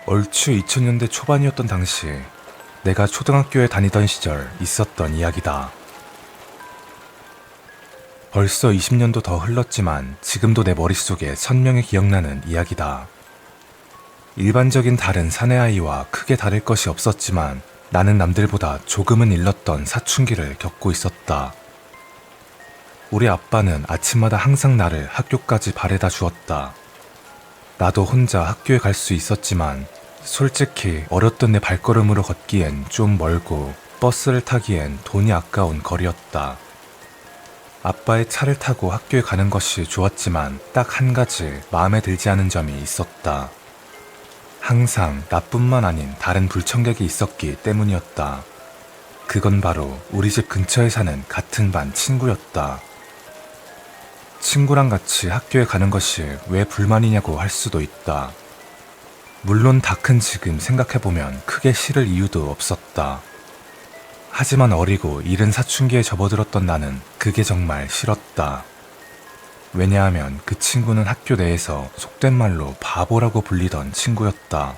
얼추 2000년대 초반이었던 당시 내가 초등학교에 다니던 시절 있었던 이야기다. 벌써 20년도 더 흘렀지만 지금도 내 머릿속에 선명히 기억나는 이야기다. 일반적인 다른 사내아이와 크게 다를 것이 없었지만 나는 남들보다 조금은 일렀던 사춘기를 겪고 있었다. 우리 아빠는 아침마다 항상 나를 학교까지 바래다 주었다. 나도 혼자 학교에 갈 수 있었지만 솔직히 어렸던 내 발걸음으로 걷기엔 좀 멀고 버스를 타기엔 돈이 아까운 거리였다. 아빠의 차를 타고 학교에 가는 것이 좋았지만 딱 한 가지 마음에 들지 않은 점이 있었다. 항상 나뿐만 아닌 다른 불청객이 있었기 때문이었다. 그건 바로 우리 집 근처에 사는 같은 반 친구였다. 친구랑 같이 학교에 가는 것이 왜 불만이냐고 할 수도 있다. 물론 다 큰 지금 생각해보면 크게 싫을 이유도 없었다. 하지만 어리고 이른 사춘기에 접어들었던 나는 그게 정말 싫었다. 왜냐하면 그 친구는 학교 내에서 속된 말로 바보라고 불리던 친구였다.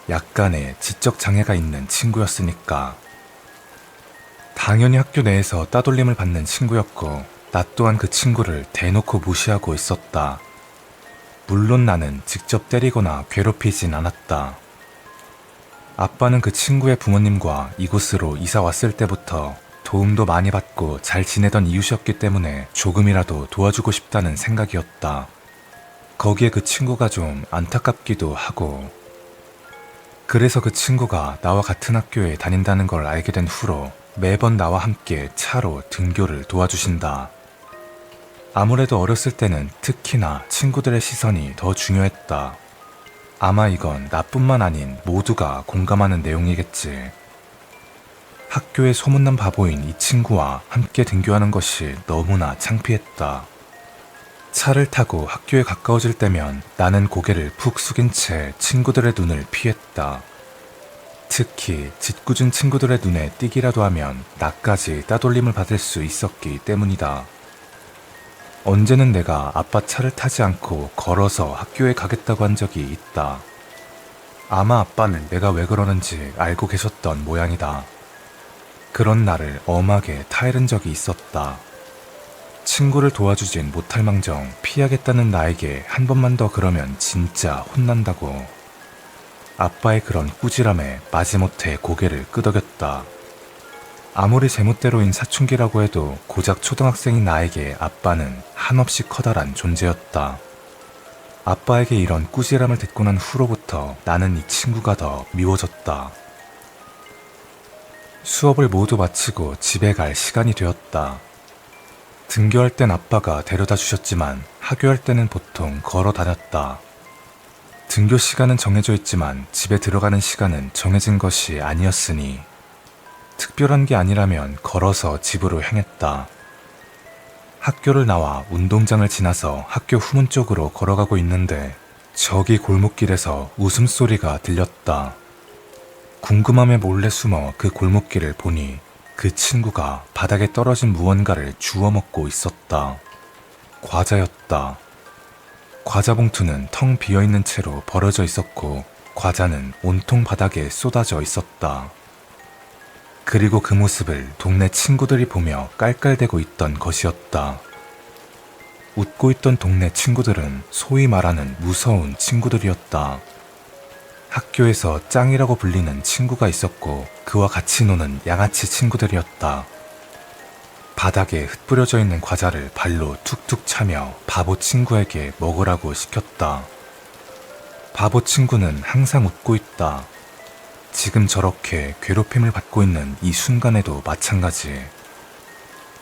약간의 지적 장애가 있는 친구였으니까. 당연히 학교 내에서 따돌림을 받는 친구였고 나 또한 그 친구를 대놓고 무시하고 있었다. 물론 나는 직접 때리거나 괴롭히진 않았다. 아빠는 그 친구의 부모님과 이곳으로 이사 왔을 때부터 도움도 많이 받고 잘 지내던 이웃이었기 때문에 조금이라도 도와주고 싶다는 생각이었다. 거기에 그 친구가 좀 안타깝기도 하고. 그래서 그 친구가 나와 같은 학교에 다닌다는 걸 알게 된 후로 매번 나와 함께 차로 등교를 도와주신다. 아무래도 어렸을 때는 특히나 친구들의 시선이 더 중요했다. 아마 이건 나뿐만 아닌 모두가 공감하는 내용이겠지. 학교에 소문난 바보인 이 친구와 함께 등교하는 것이 너무나 창피했다. 차를 타고 학교에 가까워질 때면 나는 고개를 푹 숙인 채 친구들의 눈을 피했다. 특히 짓궂은 친구들의 눈에 띄기라도 하면 나까지 따돌림을 받을 수 있었기 때문이다. 언제는 내가 아빠 차를 타지 않고 걸어서 학교에 가겠다고 한 적이 있다. 아마 아빠는 내가 왜 그러는지 알고 계셨던 모양이다. 그런 나를 엄하게 타이른 적이 있었다. 친구를 도와주진 못할 망정 피하겠다는 나에게 한 번만 더 그러면 진짜 혼난다고. 아빠의 그런 꾸지람에 마지못해 고개를 끄덕였다. 아무리 제멋대로인 사춘기라고 해도 고작 초등학생인 나에게 아빠는 한없이 커다란 존재였다. 아빠에게 이런 꾸지람을 듣고 난 후로부터 나는 이 친구가 더 미워졌다. 수업을 모두 마치고 집에 갈 시간이 되었다. 등교할 땐 아빠가 데려다 주셨지만 하교할 때는 보통 걸어 다녔다. 등교 시간은 정해져 있지만 집에 들어가는 시간은 정해진 것이 아니었으니 특별한 게 아니라면 걸어서 집으로 향했다. 학교를 나와 운동장을 지나서 학교 후문 쪽으로 걸어가고 있는데 저기 골목길에서 웃음소리가 들렸다. 궁금함에 몰래 숨어 그 골목길을 보니 그 친구가 바닥에 떨어진 무언가를 주워 먹고 있었다. 과자였다. 과자 봉투는 텅 비어있는 채로 버려져 있었고 과자는 온통 바닥에 쏟아져 있었다. 그리고 그 모습을 동네 친구들이 보며 깔깔대고 있던 것이었다. 웃고 있던 동네 친구들은 소위 말하는 무서운 친구들이었다. 학교에서 짱이라고 불리는 친구가 있었고 그와 같이 노는 양아치 친구들이었다. 바닥에 흩뿌려져 있는 과자를 발로 툭툭 차며 바보 친구에게 먹으라고 시켰다. 바보 친구는 항상 웃고 있다. 지금 저렇게 괴롭힘을 받고 있는 이 순간에도 마찬가지.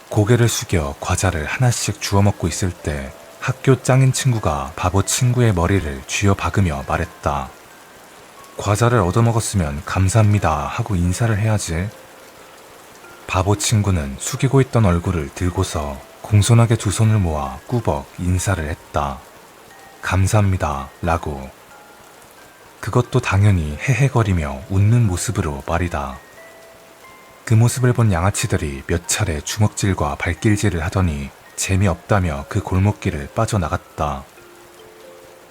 고개를 숙여 과자를 하나씩 주워 먹고 있을 때 학교 짱인 친구가 바보 친구의 머리를 쥐어 박으며 말했다. 과자를 얻어먹었으면 감사합니다 하고 인사를 해야지. 바보 친구는 숙이고 있던 얼굴을 들고서 공손하게 두 손을 모아 꾸벅 인사를 했다. 감사합니다 라고. 그것도 당연히 헤헤거리며 웃는 모습으로 말이다. 그 모습을 본 양아치들이 몇 차례 주먹질과 발길질을 하더니 재미없다며 그 골목길을 빠져나갔다.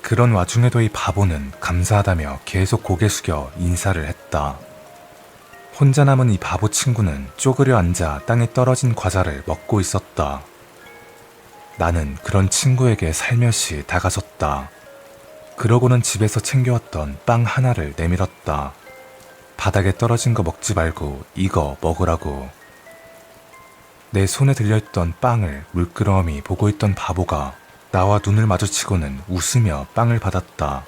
그런 와중에도 이 바보는 감사하다며 계속 고개 숙여 인사를 했다. 혼자 남은 이 바보 친구는 쪼그려 앉아 땅에 떨어진 과자를 먹고 있었다. 나는 그런 친구에게 살며시 다가섰다. 그러고는 집에서 챙겨왔던 빵 하나를 내밀었다. 바닥에 떨어진 거 먹지 말고 이거 먹으라고. 내 손에 들려있던 빵을 물끄러미 보고 있던 바보가 나와 눈을 마주치고는 웃으며 빵을 받았다.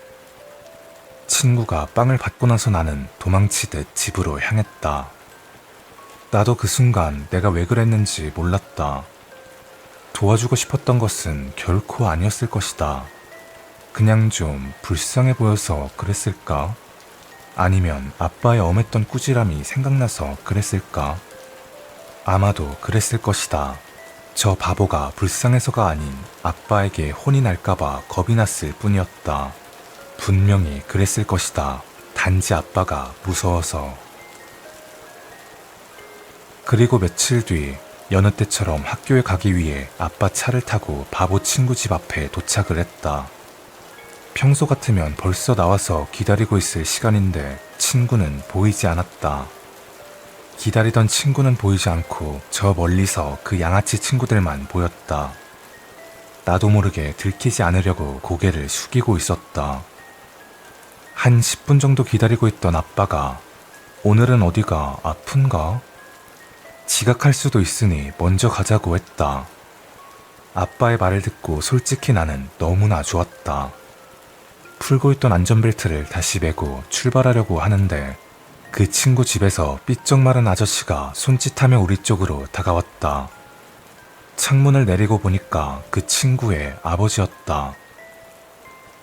친구가 빵을 받고 나서 나는 도망치듯 집으로 향했다. 나도 그 순간 내가 왜 그랬는지 몰랐다. 도와주고 싶었던 것은 결코 아니었을 것이다. 그냥 좀 불쌍해 보여서 그랬을까? 아니면 아빠의 엄했던 꾸지람이 생각나서 그랬을까? 아마도 그랬을 것이다. 저 바보가 불쌍해서가 아닌 아빠에게 혼이 날까봐 겁이 났을 뿐이었다. 분명히 그랬을 것이다. 단지 아빠가 무서워서. 그리고 며칠 뒤 여느 때처럼 학교에 가기 위해 아빠 차를 타고 바보 친구 집 앞에 도착을 했다. 평소 같으면 벌써 나와서 기다리고 있을 시간인데 친구는 보이지 않았다. 기다리던 친구는 보이지 않고 저 멀리서 그 양아치 친구들만 보였다. 나도 모르게 들키지 않으려고 고개를 숙이고 있었다. 한 10분 정도 기다리고 있던 아빠가 오늘은 어디가 아픈가? 지각할 수도 있으니 먼저 가자고 했다. 아빠의 말을 듣고 솔직히 나는 너무나 좋았다. 풀고 있던 안전벨트를 다시 매고 출발하려고 하는데 그 친구 집에서 삐쩍 마른 아저씨가 손짓하며 우리 쪽으로 다가왔다. 창문을 내리고 보니까 그 친구의 아버지였다.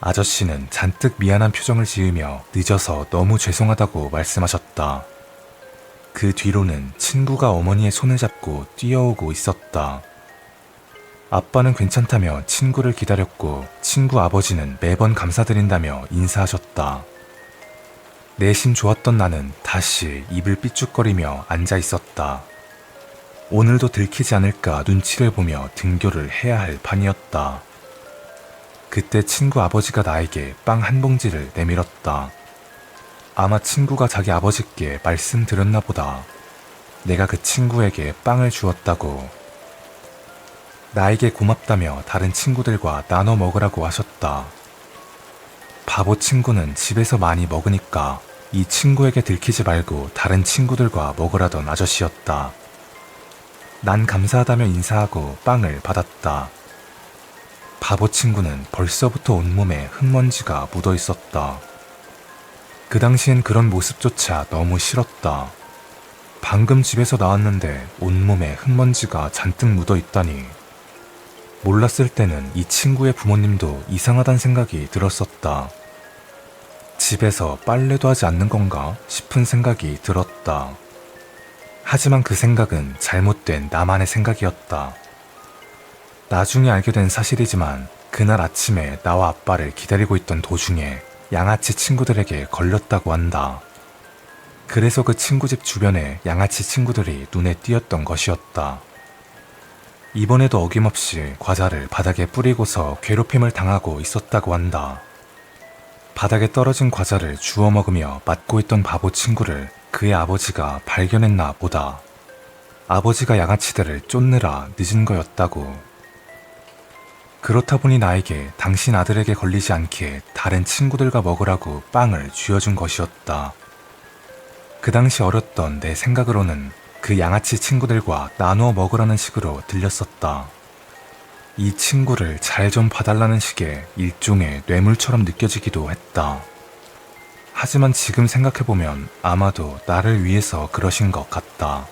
아저씨는 잔뜩 미안한 표정을 지으며 늦어서 너무 죄송하다고 말씀하셨다. 그 뒤로는 친구가 어머니의 손을 잡고 뛰어오고 있었다. 아빠는 괜찮다며 친구를 기다렸고 친구 아버지는 매번 감사드린다며 인사하셨다. 내심 좋았던 나는 다시 입을 삐죽거리며 앉아 있었다. 오늘도 들키지 않을까 눈치를 보며 등교를 해야 할 판이었다. 그때 친구 아버지가 나에게 빵 한 봉지를 내밀었다. 아마 친구가 자기 아버지께 말씀드렸나 보다. 내가 그 친구에게 빵을 주었다고. 나에게 고맙다며 다른 친구들과 나눠 먹으라고 하셨다. 바보 친구는 집에서 많이 먹으니까 이 친구에게 들키지 말고 다른 친구들과 먹으라던 아저씨였다. 난 감사하다며 인사하고 빵을 받았다. 바보 친구는 벌써부터 온몸에 흙먼지가 묻어 있었다. 그 당시엔 그런 모습조차 너무 싫었다. 방금 집에서 나왔는데 온몸에 흙먼지가 잔뜩 묻어 있다니. 몰랐을 때는 이 친구의 부모님도 이상하단 생각이 들었었다. 집에서 빨래도 하지 않는 건가 싶은 생각이 들었다. 하지만 그 생각은 잘못된 나만의 생각이었다. 나중에 알게 된 사실이지만 그날 아침에 나와 아빠를 기다리고 있던 도중에 양아치 친구들에게 걸렸다고 한다. 그래서 그 친구 집 주변에 양아치 친구들이 눈에 띄었던 것이었다. 이번에도 어김없이 과자를 바닥에 뿌리고서 괴롭힘을 당하고 있었다고 한다. 바닥에 떨어진 과자를 주워 먹으며 맞고 있던 바보 친구를 그의 아버지가 발견했나 보다. 아버지가 양아치들을 쫓느라 늦은 거였다고. 그렇다 보니 나에게 당신 아들에게 걸리지 않게 다른 친구들과 먹으라고 빵을 쥐어준 것이었다. 그 당시 어렸던 내 생각으로는 그 양아치 친구들과 나누어 먹으라는 식으로 들렸었다. 이 친구를 잘 좀 봐달라는 식의 일종의 뇌물처럼 느껴지기도 했다. 하지만 지금 생각해보면 아마도 나를 위해서 그러신 것 같다.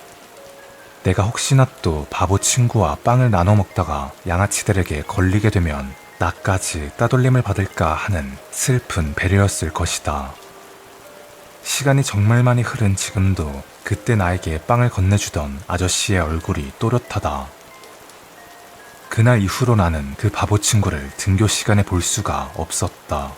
내가 혹시나 또 바보 친구와 빵을 나눠 먹다가 양아치들에게 걸리게 되면 나까지 따돌림을 받을까 하는 슬픈 배려였을 것이다. 시간이 정말 많이 흐른 지금도 그때 나에게 빵을 건네주던 아저씨의 얼굴이 또렷하다. 그날 이후로 나는 그 바보 친구를 등교 시간에 볼 수가 없었다.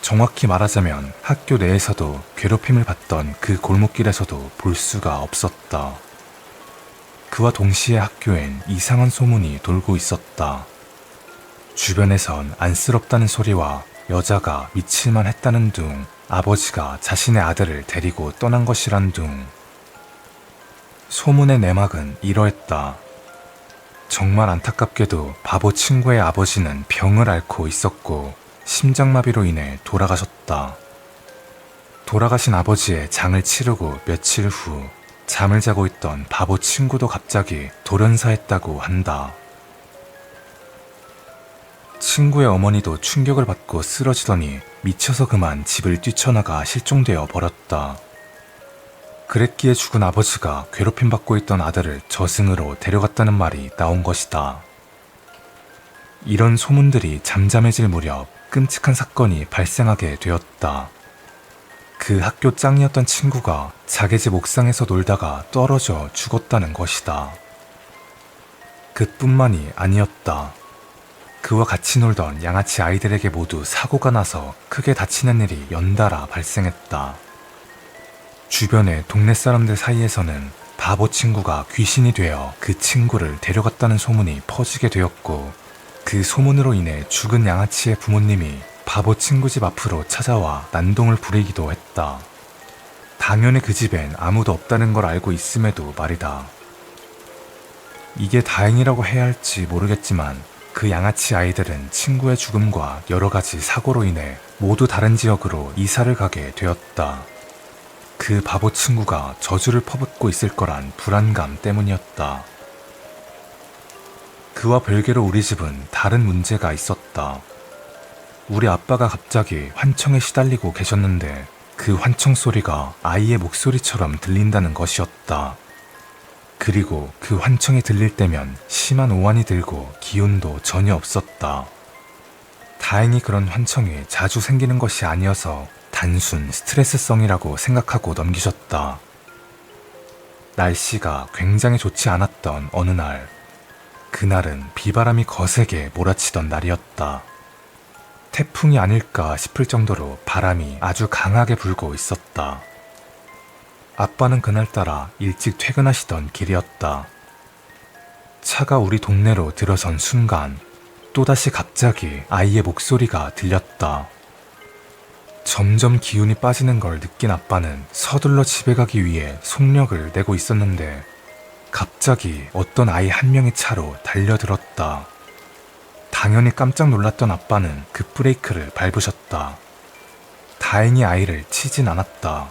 정확히 말하자면 학교 내에서도 괴롭힘을 받던 그 골목길에서도 볼 수가 없었다. 그와 동시에 학교엔 이상한 소문이 돌고 있었다. 주변에선 안쓰럽다는 소리와 여자가 미칠만 했다는 둥, 아버지가 자신의 아들을 데리고 떠난 것이란 둥. 소문의 내막은 이러했다. 정말 안타깝게도 바보 친구의 아버지는 병을 앓고 있었고 심장마비로 인해 돌아가셨다. 돌아가신 아버지의 장을 치르고 며칠 후 잠을 자고 있던 바보 친구도 갑자기 돌연사했다고 한다. 친구의 어머니도 충격을 받고 쓰러지더니 미쳐서 그만 집을 뛰쳐나가 실종되어 버렸다. 그랬기에 죽은 아버지가 괴롭힘받고 있던 아들을 저승으로 데려갔다는 말이 나온 것이다. 이런 소문들이 잠잠해질 무렵 끔찍한 사건이 발생하게 되었다. 그 학교 짱이었던 친구가 자기 집 옥상에서 놀다가 떨어져 죽었다는 것이다. 그뿐만이 아니었다. 그와 같이 놀던 양아치 아이들에게 모두 사고가 나서 크게 다치는 일이 연달아 발생했다. 주변의 동네 사람들 사이에서는 바보 친구가 귀신이 되어 그 친구를 데려갔다는 소문이 퍼지게 되었고, 그 소문으로 인해 죽은 양아치의 부모님이 바보 친구 집 앞으로 찾아와 난동을 부리기도 했다. 당연히 그 집엔 아무도 없다는 걸 알고 있음에도 말이다. 이게 다행이라고 해야 할지 모르겠지만 그 양아치 아이들은 친구의 죽음과 여러 가지 사고로 인해 모두 다른 지역으로 이사를 가게 되었다. 그 바보 친구가 저주를 퍼붓고 있을 거란 불안감 때문이었다. 그와 별개로 우리 집은 다른 문제가 있었다. 우리 아빠가 갑자기 환청에 시달리고 계셨는데 그 환청 소리가 아이의 목소리처럼 들린다는 것이었다. 그리고 그 환청이 들릴 때면 심한 오한이 들고 기운도 전혀 없었다. 다행히 그런 환청이 자주 생기는 것이 아니어서 단순 스트레스성이라고 생각하고 넘기셨다. 날씨가 굉장히 좋지 않았던 어느 날, 그날은 비바람이 거세게 몰아치던 날이었다. 태풍이 아닐까 싶을 정도로 바람이 아주 강하게 불고 있었다. 아빠는 그날따라 일찍 퇴근하시던 길이었다. 차가 우리 동네로 들어선 순간 또다시 갑자기 아이의 목소리가 들렸다. 점점 기운이 빠지는 걸 느낀 아빠는 서둘러 집에 가기 위해 속력을 내고 있었는데 갑자기 어떤 아이 한 명이 차로 달려들었다. 당연히 깜짝 놀랐던 아빠는 급브레이크를 밟으셨다. 다행히 아이를 치진 않았다.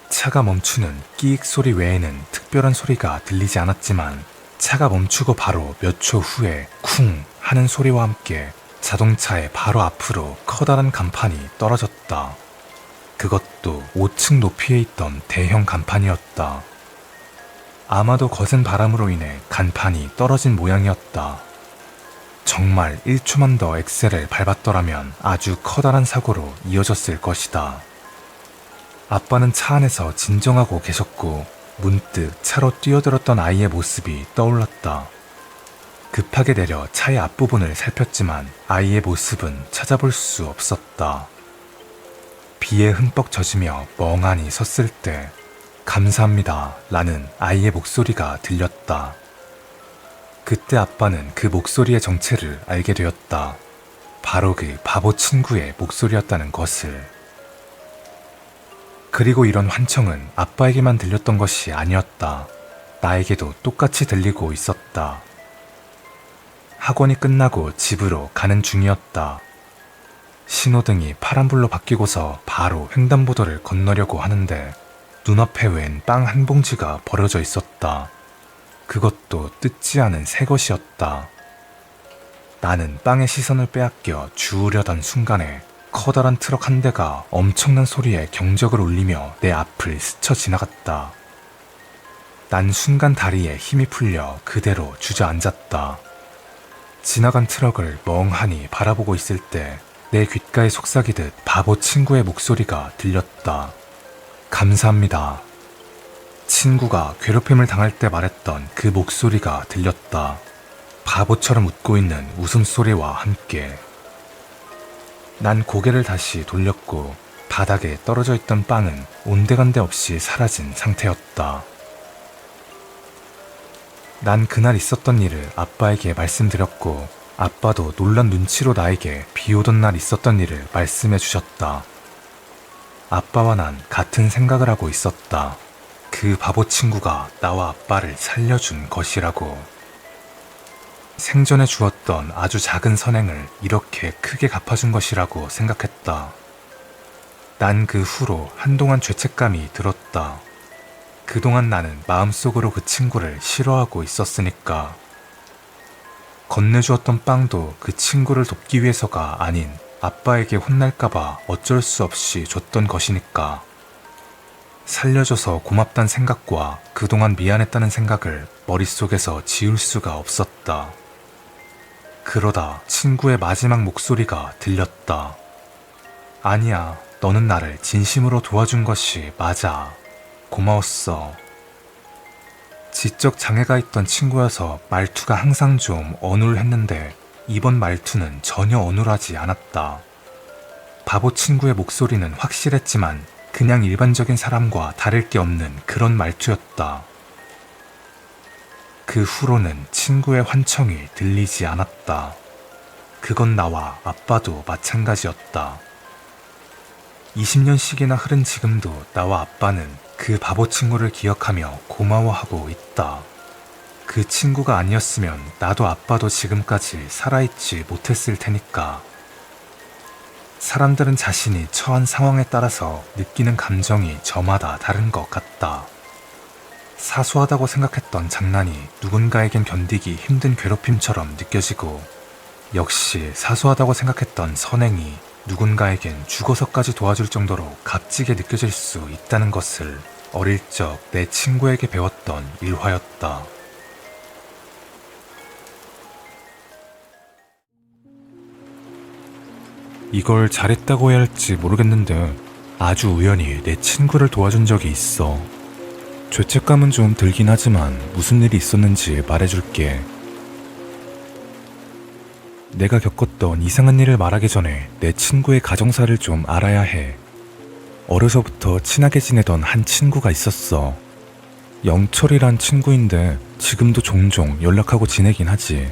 차가 멈추는 끼익 소리 외에는 특별한 소리가 들리지 않았지만 차가 멈추고 바로 몇 초 후에 쿵 하는 소리와 함께 자동차의 바로 앞으로 커다란 간판이 떨어졌다. 그것도 5층 높이에 있던 대형 간판이었다. 아마도 거센 바람으로 인해 간판이 떨어진 모양이었다. 정말 1초만 더 엑셀을 밟았더라면 아주 커다란 사고로 이어졌을 것이다. 아빠는 차 안에서 진정하고 계셨고 문득 차로 뛰어들었던 아이의 모습이 떠올랐다. 급하게 내려 차의 앞부분을 살폈지만 아이의 모습은 찾아볼 수 없었다. 비에 흠뻑 젖으며 멍하니 섰을 때 감사합니다 라는 아이의 목소리가 들렸다. 그때 아빠는 그 목소리의 정체를 알게 되었다. 바로 그 바보 친구의 목소리였다는 것을. 그리고 이런 환청은 아빠에게만 들렸던 것이 아니었다. 나에게도 똑같이 들리고 있었다. 학원이 끝나고 집으로 가는 중이었다. 신호등이 파란불로 바뀌고서 바로 횡단보도를 건너려고 하는데 눈앞에 웬 빵 한 봉지가 버려져 있었다. 그것도 뜯지 않은 새 것이었다. 나는 빵의 시선을 빼앗겨 주우려던 순간에 커다란 트럭 한 대가 엄청난 소리에 경적을 울리며 내 앞을 스쳐 지나갔다. 난 순간 다리에 힘이 풀려 그대로 주저앉았다. 지나간 트럭을 멍하니 바라보고 있을 때 내 귓가에 속삭이듯 바보 친구의 목소리가 들렸다. 감사합니다. 친구가 괴롭힘을 당할 때 말했던 그 목소리가 들렸다. 바보처럼 웃고 있는 웃음소리와 함께. 난 고개를 다시 돌렸고 바닥에 떨어져 있던 빵은 온데간데 없이 사라진 상태였다. 난 그날 있었던 일을 아빠에게 말씀드렸고 아빠도 놀란 눈치로 나에게 비 오던 날 있었던 일을 말씀해 주셨다. 아빠와 난 같은 생각을 하고 있었다. 그 바보 친구가 나와 아빠를 살려준 것이라고. 생전에 주었던 아주 작은 선행을 이렇게 크게 갚아준 것이라고 생각했다. 난 그 후로 한동안 죄책감이 들었다. 그동안 나는 마음속으로 그 친구를 싫어하고 있었으니까. 건네주었던 빵도 그 친구를 돕기 위해서가 아닌 아빠에게 혼날까봐 어쩔 수 없이 줬던 것이니까. 살려줘서 고맙단 생각과 그동안 미안했다는 생각을 머릿속에서 지울 수가 없었다. 그러다 친구의 마지막 목소리가 들렸다. 아니야, 너는 나를 진심으로 도와준 것이 맞아. 고마웠어. 지적 장애가 있던 친구여서 말투가 항상 좀 어눌했는데 이번 말투는 전혀 어눌하지 않았다. 바보 친구의 목소리는 확실했지만 그냥 일반적인 사람과 다를 게 없는 그런 말투였다. 그 후로는 친구의 환청이 들리지 않았다. 그건 나와 아빠도 마찬가지였다. 20년씩이나 흐른 지금도 나와 아빠는 그 바보 친구를 기억하며 고마워하고 있다. 그 친구가 아니었으면 나도 아빠도 지금까지 살아있지 못했을 테니까. 사람들은 자신이 처한 상황에 따라서 느끼는 감정이 저마다 다른 것 같다. 사소하다고 생각했던 장난이 누군가에겐 견디기 힘든 괴롭힘처럼 느껴지고, 역시 사소하다고 생각했던 선행이 누군가에겐 죽어서까지 도와줄 정도로 값지게 느껴질 수 있다는 것을 어릴 적 내 친구에게 배웠던 일화였다. 이걸 잘했다고 해야 할지 모르겠는데 아주 우연히 내 친구를 도와준 적이 있어. 죄책감은 좀 들긴 하지만 무슨 일이 있었는지 말해줄게. 내가 겪었던 이상한 일을 말하기 전에 내 친구의 가정사를 좀 알아야 해. 어려서부터 친하게 지내던 한 친구가 있었어. 영철이란 친구인데 지금도 종종 연락하고 지내긴 하지.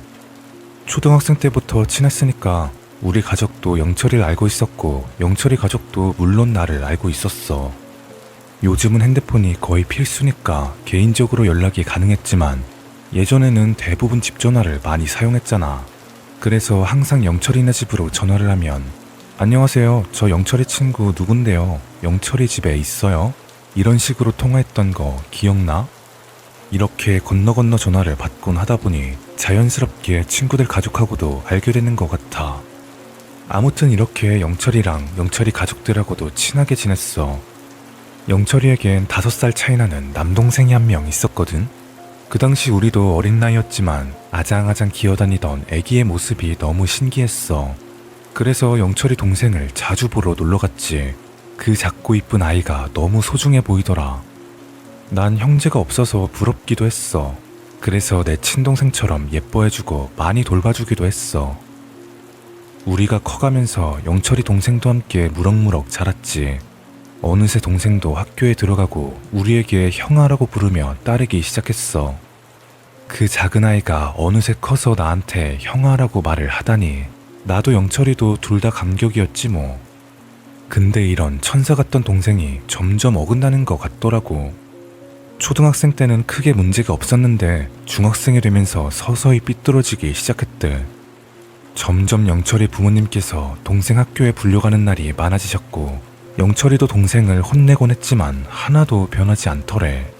초등학생 때부터 친했으니까 우리 가족도 영철이를 알고 있었고 영철이 가족도 물론 나를 알고 있었어. 요즘은 핸드폰이 거의 필수니까 개인적으로 연락이 가능했지만 예전에는 대부분 집 전화를 많이 사용했잖아. 그래서 항상 영철이네 집으로 전화를 하면 안녕하세요, 저 영철이 친구 누군데요, 영철이 집에 있어요? 이런 식으로 통화했던 거 기억나? 이렇게 건너 전화를 받곤 하다 보니 자연스럽게 친구들 가족하고도 알게 되는 것 같아. 아무튼 이렇게 영철이랑 영철이 가족들하고도 친하게 지냈어. 영철이에겐 5살 차이 나는 남동생이 한 명 있었거든. 그 당시 우리도 어린 나이였지만 아장아장 기어다니던 애기의 모습이 너무 신기했어. 그래서 영철이 동생을 자주 보러 놀러갔지. 그 작고 이쁜 아이가 너무 소중해 보이더라. 난 형제가 없어서 부럽기도 했어. 그래서 내 친동생처럼 예뻐해주고 많이 돌봐주기도 했어. 우리가 커가면서 영철이 동생도 함께 무럭무럭 자랐지. 어느새 동생도 학교에 들어가고 우리에게 형아라고 부르며 따르기 시작했어. 그 작은 아이가 어느새 커서 나한테 형아라고 말을 하다니 나도 영철이도 둘 다 감격이었지 뭐. 근데 이런 천사 같던 동생이 점점 어긋나는 것 같더라고. 초등학생 때는 크게 문제가 없었는데 중학생이 되면서 서서히 삐뚤어지기 시작했대. 점점 영철이 부모님께서 동생 학교에 불려가는 날이 많아지셨고 영철이도 동생을 혼내곤 했지만 하나도 변하지 않더래.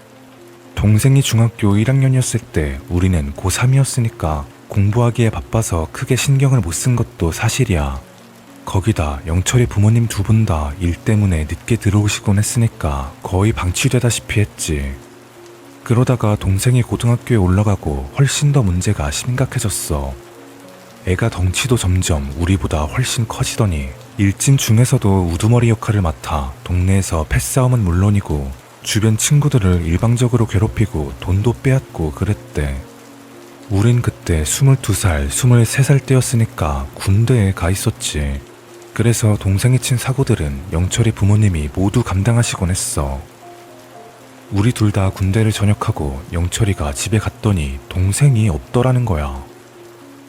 동생이 중학교 1학년이었을 때 우리는 고3이었으니까 공부하기에 바빠서 크게 신경을 못 쓴 것도 사실이야. 거기다 영철이 부모님 두 분 다 일 때문에 늦게 들어오시곤 했으니까 거의 방치되다시피 했지. 그러다가 동생이 고등학교에 올라가고 훨씬 더 문제가 심각해졌어. 애가 덩치도 점점 우리보다 훨씬 커지더니 일진 중에서도 우두머리 역할을 맡아 동네에서 패싸움은 물론이고 주변 친구들을 일방적으로 괴롭히고 돈도 빼앗고 그랬대. 우린 그때 22살, 23살 때였으니까 군대에 가 있었지. 그래서 동생이 친 사고들은 영철이 부모님이 모두 감당하시곤 했어. 우리 둘 다 군대를 전역하고 영철이가 집에 갔더니 동생이 없더라는 거야.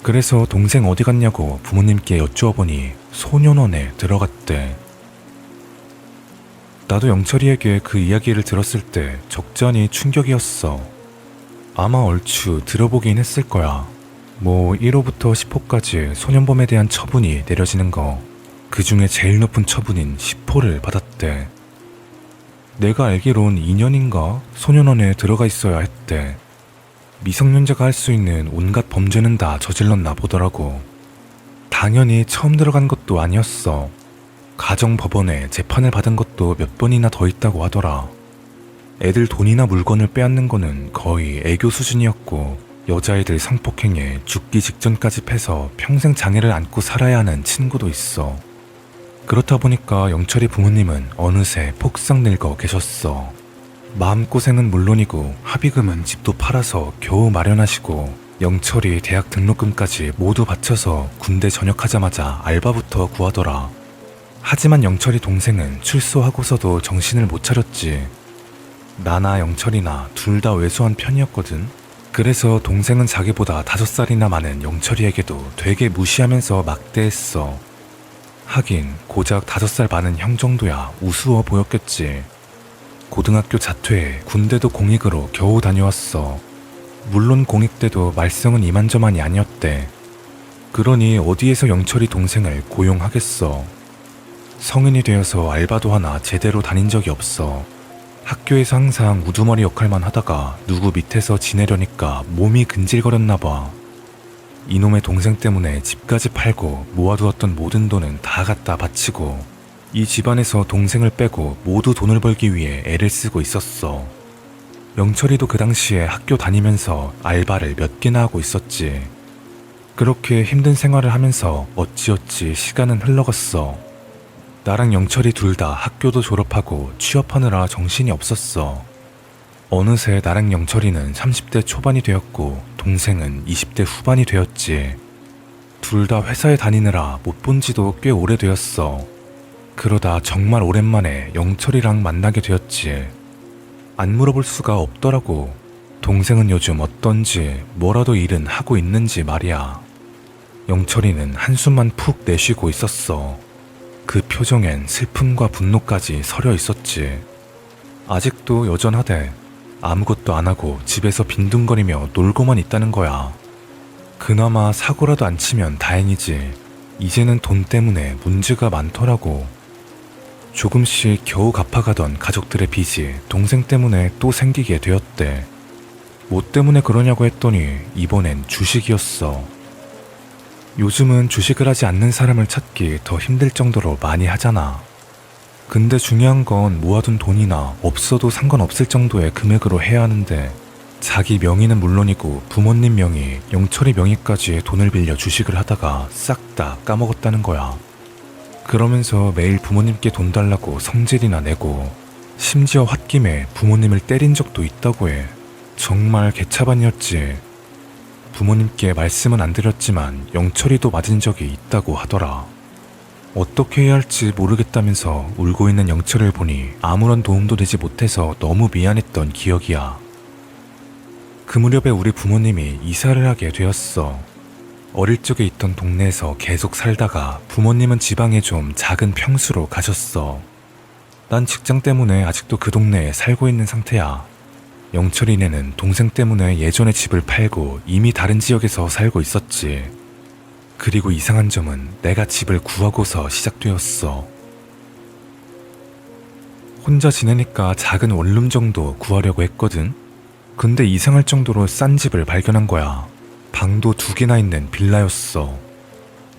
그래서 동생 어디 갔냐고 부모님께 여쭈어보니 소년원에 들어갔대. 나도 영철이에게 그 이야기를 들었을 때 적잖이 충격이었어. 아마 얼추 들어보긴 했을 거야. 뭐 1호부터 10호까지 소년범에 대한 처분이 내려지는 거, 그 중에 제일 높은 처분인 10호를 받았대. 내가 알기론 2년인가 소년원에 들어가 있어야 했대. 미성년자가 할 수 있는 온갖 범죄는 다 저질렀나 보더라고. 당연히 처음 들어간 것도 아니었어. 가정법원에 재판을 받은 것도 몇 번이나 더 있다고 하더라. 애들 돈이나 물건을 빼앗는 거는 거의 애교 수준이었고, 여자애들 성폭행에 죽기 직전까지 패서 평생 장애를 안고 살아야 하는 친구도 있어. 그렇다 보니까 영철이 부모님은 어느새 폭삭 늙어 계셨어. 마음고생은 물론이고 합의금은 집도 팔아서 겨우 마련하시고, 영철이 대학 등록금까지 모두 바쳐서 군대 전역하자마자 알바부터 구하더라. 하지만 영철이 동생은 출소하고서도 정신을 못 차렸지. 나나 영철이나 둘 다 왜소한 편이었거든. 그래서 동생은 자기보다 5살이나 많은 영철이에게도 되게 무시하면서 막대했어. 하긴 고작 5살 많은 형 정도야 우스워 보였겠지. 고등학교 자퇴해 군대도 공익으로 겨우 다녀왔어. 물론 공익 때도 말썽은 이만저만이 아니었대. 그러니 어디에서 영철이 동생을 고용하겠어. 성인이 되어서 알바도 하나 제대로 다닌 적이 없어. 학교에서 항상 우두머리 역할만 하다가 누구 밑에서 지내려니까 몸이 근질거렸나 봐. 이놈의 동생 때문에 집까지 팔고 모아두었던 모든 돈은 다 갖다 바치고, 이 집안에서 동생을 빼고 모두 돈을 벌기 위해 애를 쓰고 있었어. 영철이도 그 당시에 학교 다니면서 알바를 몇 개나 하고 있었지. 그렇게 힘든 생활을 하면서 어찌어찌 시간은 흘러갔어. 나랑 영철이 둘 다 학교도 졸업하고 취업하느라 정신이 없었어. 어느새 나랑 영철이는 30대 초반이 되었고 동생은 20대 후반이 되었지. 둘 다 회사에 다니느라 못 본 지도 꽤 오래되었어. 그러다 정말 오랜만에 영철이랑 만나게 되었지. 안 물어볼 수가 없더라고. 동생은 요즘 어떤지, 뭐라도 일은 하고 있는지 말이야. 영철이는 한숨만 푹 내쉬고 있었어. 그 표정엔 슬픔과 분노까지 서려 있었지. 아직도 여전하대. 아무것도 안 하고 집에서 빈둥거리며 놀고만 있다는 거야. 그나마 사고라도 안 치면 다행이지. 이제는 돈 때문에 문제가 많더라고. 조금씩 겨우 갚아가던 가족들의 빚이 동생 때문에 또 생기게 되었대. 뭐 때문에 그러냐고 했더니 이번엔 주식이었어. 요즘은 주식을 하지 않는 사람을 찾기 더 힘들 정도로 많이 하잖아. 근데 중요한 건 모아둔 돈이나 없어도 상관없을 정도의 금액으로 해야 하는데, 자기 명의는 물론이고 부모님 명의, 영철이 명의까지 돈을 빌려 주식을 하다가 싹 다 까먹었다는 거야. 그러면서 매일 부모님께 돈 달라고 성질이나 내고, 심지어 홧김에 부모님을 때린 적도 있다고 해. 정말 개차반이었지. 부모님께 말씀은 안 드렸지만 영철이도 맞은 적이 있다고 하더라. 어떻게 해야 할지 모르겠다면서 울고 있는 영철을 보니 아무런 도움도 되지 못해서 너무 미안했던 기억이야. 그 무렵에 우리 부모님이 이사를 하게 되었어. 어릴 적에 있던 동네에서 계속 살다가 부모님은 지방에 좀 작은 평수로 가셨어. 난 직장 때문에 아직도 그 동네에 살고 있는 상태야. 영철이네는 동생 때문에 예전에 집을 팔고 이미 다른 지역에서 살고 있었지. 그리고 이상한 점은 내가 집을 구하고서 시작되었어. 혼자 지내니까 작은 원룸 정도 구하려고 했거든. 근데 이상할 정도로 싼 집을 발견한 거야. 방도 2개나 있는 빌라였어.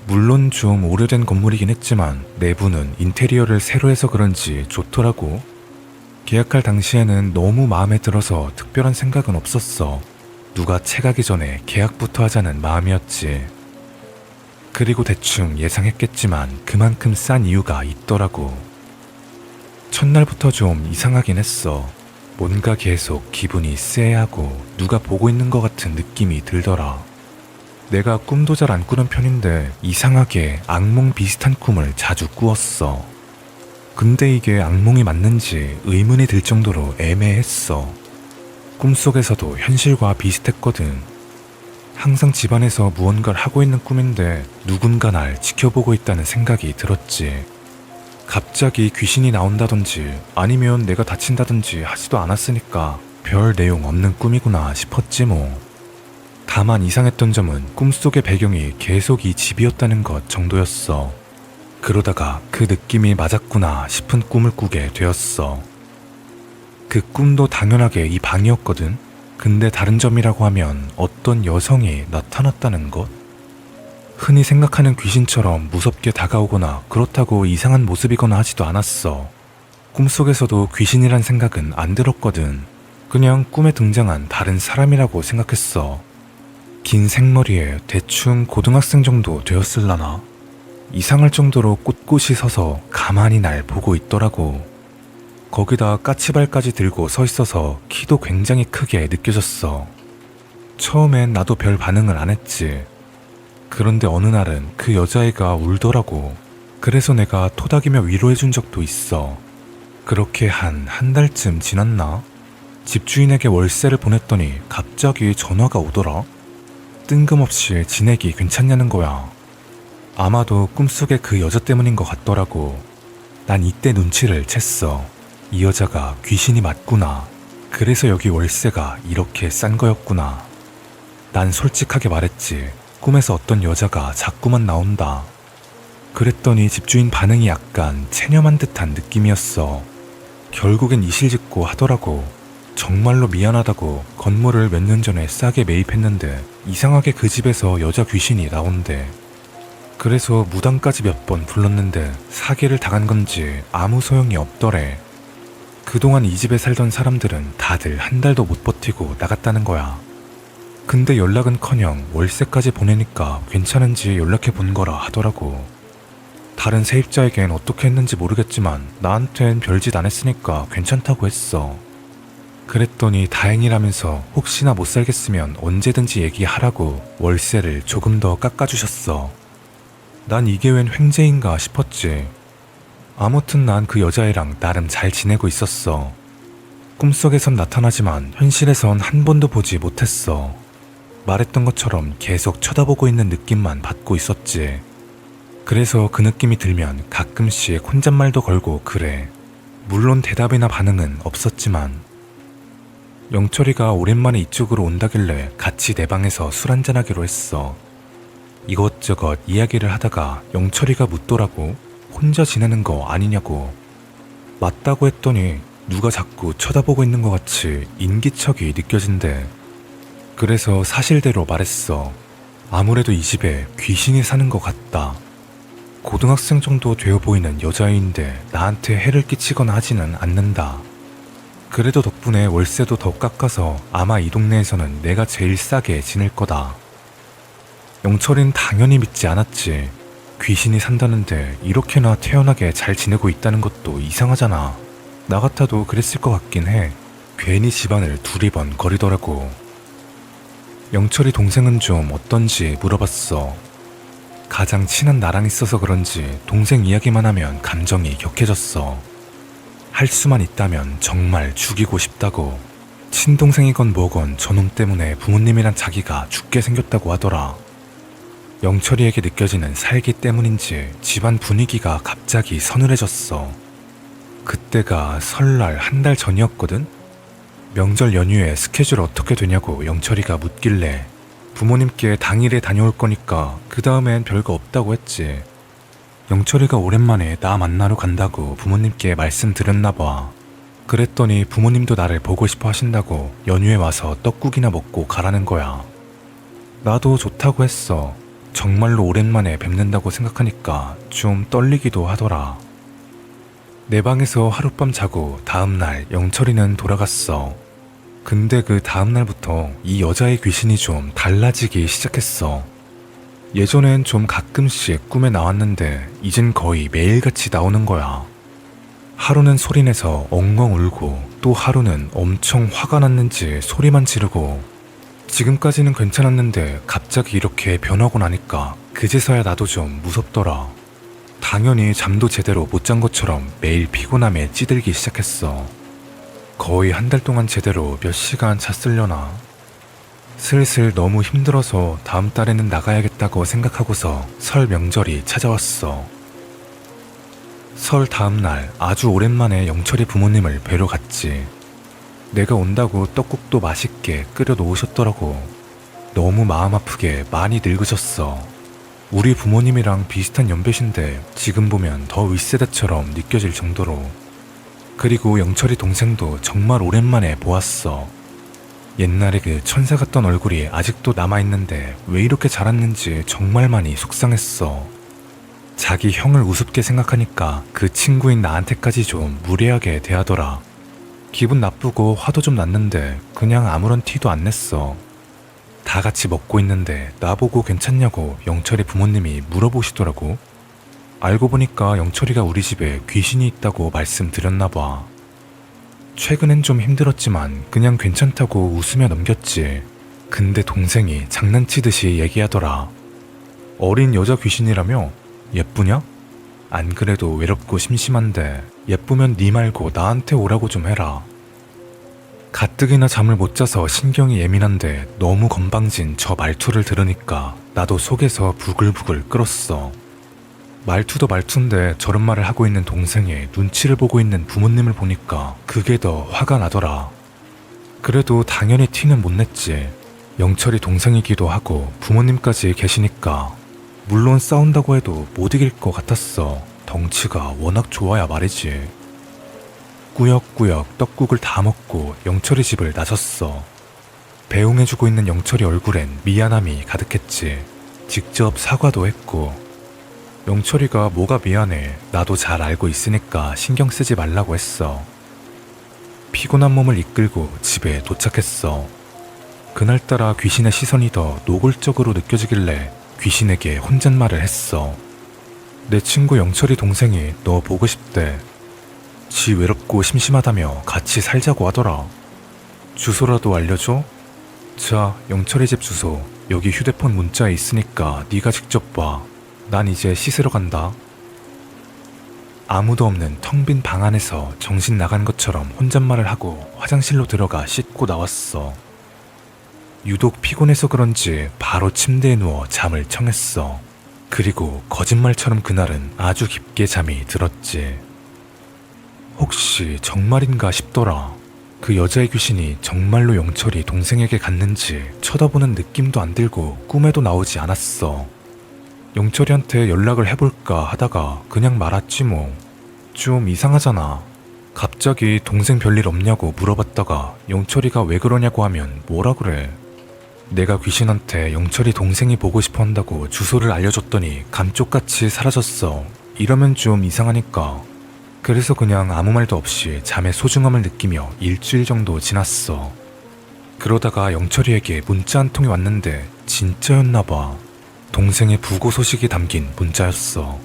물론 좀 오래된 건물이긴 했지만 내부는 인테리어를 새로 해서 그런지 좋더라고. 계약할 당시에는 너무 마음에 들어서 특별한 생각은 없었어. 누가 채가기 전에 계약부터 하자는 마음이었지. 그리고 대충 예상했겠지만 그만큼 싼 이유가 있더라고. 첫날부터 좀 이상하긴 했어. 뭔가 계속 기분이 쎄하고 누가 보고 있는 것 같은 느낌이 들더라. 내가 꿈도 잘 안 꾸는 편인데 이상하게 악몽 비슷한 꿈을 자주 꾸었어. 근데 이게 악몽이 맞는지 의문이 들 정도로 애매했어. 꿈속에서도 현실과 비슷했거든. 항상 집안에서 무언가를 하고 있는 꿈인데 누군가 날 지켜보고 있다는 생각이 들었지. 갑자기 귀신이 나온다든지 아니면 내가 다친다든지 하지도 않았으니까 별 내용 없는 꿈이구나 싶었지 뭐. 다만 이상했던 점은 꿈속의 배경이 계속 이 집이었다는 것 정도였어. 그러다가 그 느낌이 맞았구나 싶은 꿈을 꾸게 되었어. 그 꿈도 당연하게 이 방이었거든. 근데 다른 점이라고 하면 어떤 여성이 나타났다는 것? 흔히 생각하는 귀신처럼 무섭게 다가오거나 그렇다고 이상한 모습이거나 하지도 않았어. 꿈속에서도 귀신이란 생각은 안 들었거든. 그냥 꿈에 등장한 다른 사람이라고 생각했어. 긴 생머리에 대충 고등학생 정도 되었을라나? 이상할 정도로 꼿꼿이 서서 가만히 날 보고 있더라고. 거기다 까치발까지 들고 서 있어서 키도 굉장히 크게 느껴졌어. 처음엔 나도 별 반응을 안 했지. 그런데 어느 날은 그 여자애가 울더라고. 그래서 내가 토닥이며 위로해준 적도 있어. 그렇게 한 달쯤 지났나? 집주인에게 월세를 보냈더니 갑자기 전화가 오더라. 뜬금없이 지내기 괜찮냐는 거야. 아마도 꿈속의 그 여자 때문인 것 같더라고. 난 이때 눈치를 챘어. 이 여자가 귀신이 맞구나. 그래서 여기 월세가 이렇게 싼 거였구나. 난 솔직하게 말했지. 꿈에서 어떤 여자가 자꾸만 나온다. 그랬더니 집주인 반응이 약간 체념한 듯한 느낌이었어. 결국엔 이실직고 하더라고. 정말로 미안하다고 건물을 몇 년 전에 싸게 매입했는데 이상하게 그 집에서 여자 귀신이 나온대. 그래서 무당까지 몇 번 불렀는데 사기를 당한 건지 아무 소용이 없더래. 그동안 이 집에 살던 사람들은 다들 한 달도 못 버티고 나갔다는 거야. 근데 연락은커녕 월세까지 보내니까 괜찮은지 연락해 본 거라 하더라고. 다른 세입자에겐 어떻게 했는지 모르겠지만 나한텐 별짓 안 했으니까 괜찮다고 했어. 그랬더니 다행이라면서 혹시나 못 살겠으면 언제든지 얘기하라고 월세를 조금 더 깎아주셨어. 난 이게 웬 횡재인가 싶었지. 아무튼 난 그 여자애랑 나름 잘 지내고 있었어. 꿈속에선 나타나지만 현실에선 한 번도 보지 못했어. 말했던 것처럼 계속 쳐다보고 있는 느낌만 받고 있었지. 그래서 그 느낌이 들면 가끔씩 혼잣말도 걸고 그래. 물론 대답이나 반응은 없었지만. 영철이가 오랜만에 이쪽으로 온다길래 같이 내 방에서 술 한잔하기로 했어. 이것저것 이야기를 하다가 영철이가 묻더라고. 혼자 지내는 거 아니냐고. 맞다고 했더니 누가 자꾸 쳐다보고 있는 것 같이 인기척이 느껴진대. 그래서 사실대로 말했어. 아무래도 이 집에 귀신이 사는 것 같다. 고등학생 정도 되어 보이는 여자애인데 나한테 해를 끼치거나 하지는 않는다. 그래도 덕분에 월세도 더 깎아서 아마 이 동네에서는 내가 제일 싸게 지낼 거다. 영철이는 당연히 믿지 않았지. 귀신이 산다는데 이렇게나 태연하게 잘 지내고 있다는 것도 이상하잖아. 나 같아도 그랬을 것 같긴 해. 괜히 집안을 두리번 거리더라고. 영철이 동생은 좀 어떤지 물어봤어. 가장 친한 나랑 있어서 그런지 동생 이야기만 하면 감정이 격해졌어. 할 수만 있다면 정말 죽이고 싶다고. 친동생이건 뭐건 저놈 때문에 부모님이란 자기가 죽게 생겼다고 하더라. 영철이에게 느껴지는 살기 때문인지 집안 분위기가 갑자기 서늘해졌어. 그때가 설날 한 달 전이었거든? 명절 연휴에 스케줄 어떻게 되냐고 영철이가 묻길래 부모님께 당일에 다녀올 거니까 그 다음엔 별거 없다고 했지. 영철이가 오랜만에 나 만나러 간다고 부모님께 말씀드렸나 봐. 그랬더니 부모님도 나를 보고 싶어 하신다고 연휴에 와서 떡국이나 먹고 가라는 거야. 나도 좋다고 했어. 정말로 오랜만에 뵙는다고 생각하니까 좀 떨리기도 하더라. 내 방에서 하룻밤 자고 다음날 영철이는 돌아갔어. 근데 그 다음날부터 이 여자의 귀신이 좀 달라지기 시작했어. 예전엔 좀 가끔씩 꿈에 나왔는데 이젠 거의 매일같이 나오는 거야. 하루는 소리내서 엉엉 울고 또 하루는 엄청 화가 났는지 소리만 지르고 지금까지는 괜찮았는데 갑자기 이렇게 변하고 나니까 그제서야 나도 좀 무섭더라. 당연히 잠도 제대로 못 잔 것처럼 매일 피곤함에 찌들기 시작했어. 거의 한 달 동안 제대로 몇 시간 잤으려나. 슬슬 너무 힘들어서 다음 달에는 나가야겠다고 생각하고서 설 명절이 찾아왔어. 설 다음 날 아주 오랜만에 영철이 부모님을 뵈러 갔지. 내가 온다고 떡국도 맛있게 끓여 놓으셨더라고. 너무 마음 아프게 많이 늙으셨어. 우리 부모님이랑 비슷한 연배신데 지금 보면 더 윗세대처럼 느껴질 정도로. 그리고 영철이 동생도 정말 오랜만에 보았어. 옛날에 그 천사 같던 얼굴이 아직도 남아있는데 왜 이렇게 자랐는지 정말 많이 속상했어. 자기 형을 우습게 생각하니까 그 친구인 나한테까지 좀 무례하게 대하더라. 기분 나쁘고 화도 좀 났는데 그냥 아무런 티도 안 냈어. 다 같이 먹고 있는데 나보고 괜찮냐고 영철이 부모님이 물어보시더라고. 알고 보니까 영철이가 우리 집에 귀신이 있다고 말씀드렸나 봐. 최근엔 좀 힘들었지만 그냥 괜찮다고 웃으며 넘겼지. 근데 동생이 장난치듯이 얘기하더라. 어린 여자 귀신이라며? 예쁘냐? 안 그래도 외롭고 심심한데 예쁘면 네 말고 나한테 오라고 좀 해라. 가뜩이나 잠을 못 자서 신경이 예민한데 너무 건방진 저 말투를 들으니까 나도 속에서 부글부글 끓었어. 말투도 말투인데 저런 말을 하고 있는 동생의 눈치를 보고 있는 부모님을 보니까 그게 더 화가 나더라. 그래도 당연히 티는 못 냈지. 영철이 동생이기도 하고 부모님까지 계시니까. 물론 싸운다고 해도 못 이길 것 같았어. 덩치가 워낙 좋아야 말이지. 꾸역꾸역 떡국을 다 먹고 영철이 집을 나섰어. 배웅해주고 있는 영철이 얼굴엔 미안함이 가득했지. 직접 사과도 했고. 영철이가 뭐가 미안해. 나도 잘 알고 있으니까 신경 쓰지 말라고 했어. 피곤한 몸을 이끌고 집에 도착했어. 그날따라 귀신의 시선이 더 노골적으로 느껴지길래 귀신에게 혼잣말을 했어. 내 친구 영철이 동생이 너 보고 싶대. 지 외롭고 심심하다며 같이 살자고 하더라. 주소라도 알려줘? 자, 영철이 집 주소 여기 휴대폰 문자에 있으니까 네가 직접 봐. 난 이제 씻으러 간다. 아무도 없는 텅 빈 방 안에서 정신 나간 것처럼 혼잣말을 하고 화장실로 들어가 씻고 나왔어. 유독 피곤해서 그런지 바로 침대에 누워 잠을 청했어. 그리고 거짓말처럼 그날은 아주 깊게 잠이 들었지. 혹시 정말인가 싶더라. 그 여자의 귀신이 정말로 영철이 동생에게 갔는지 쳐다보는 느낌도 안 들고 꿈에도 나오지 않았어. 영철이한테 연락을 해볼까 하다가 그냥 말았지 뭐. 좀 이상하잖아. 갑자기 동생 별일 없냐고 물어봤다가 영철이가 왜 그러냐고 하면 뭐라 그래. 내가 귀신한테 영철이 동생이 보고 싶어 한다고 주소를 알려줬더니 감쪽같이 사라졌어. 이러면 좀 이상하니까. 그래서 그냥 아무 말도 없이 잠의 소중함을 느끼며 일주일 정도 지났어. 그러다가 영철이에게 문자 한 통이 왔는데 진짜였나 봐. 동생의 부고 소식이 담긴 문자였어.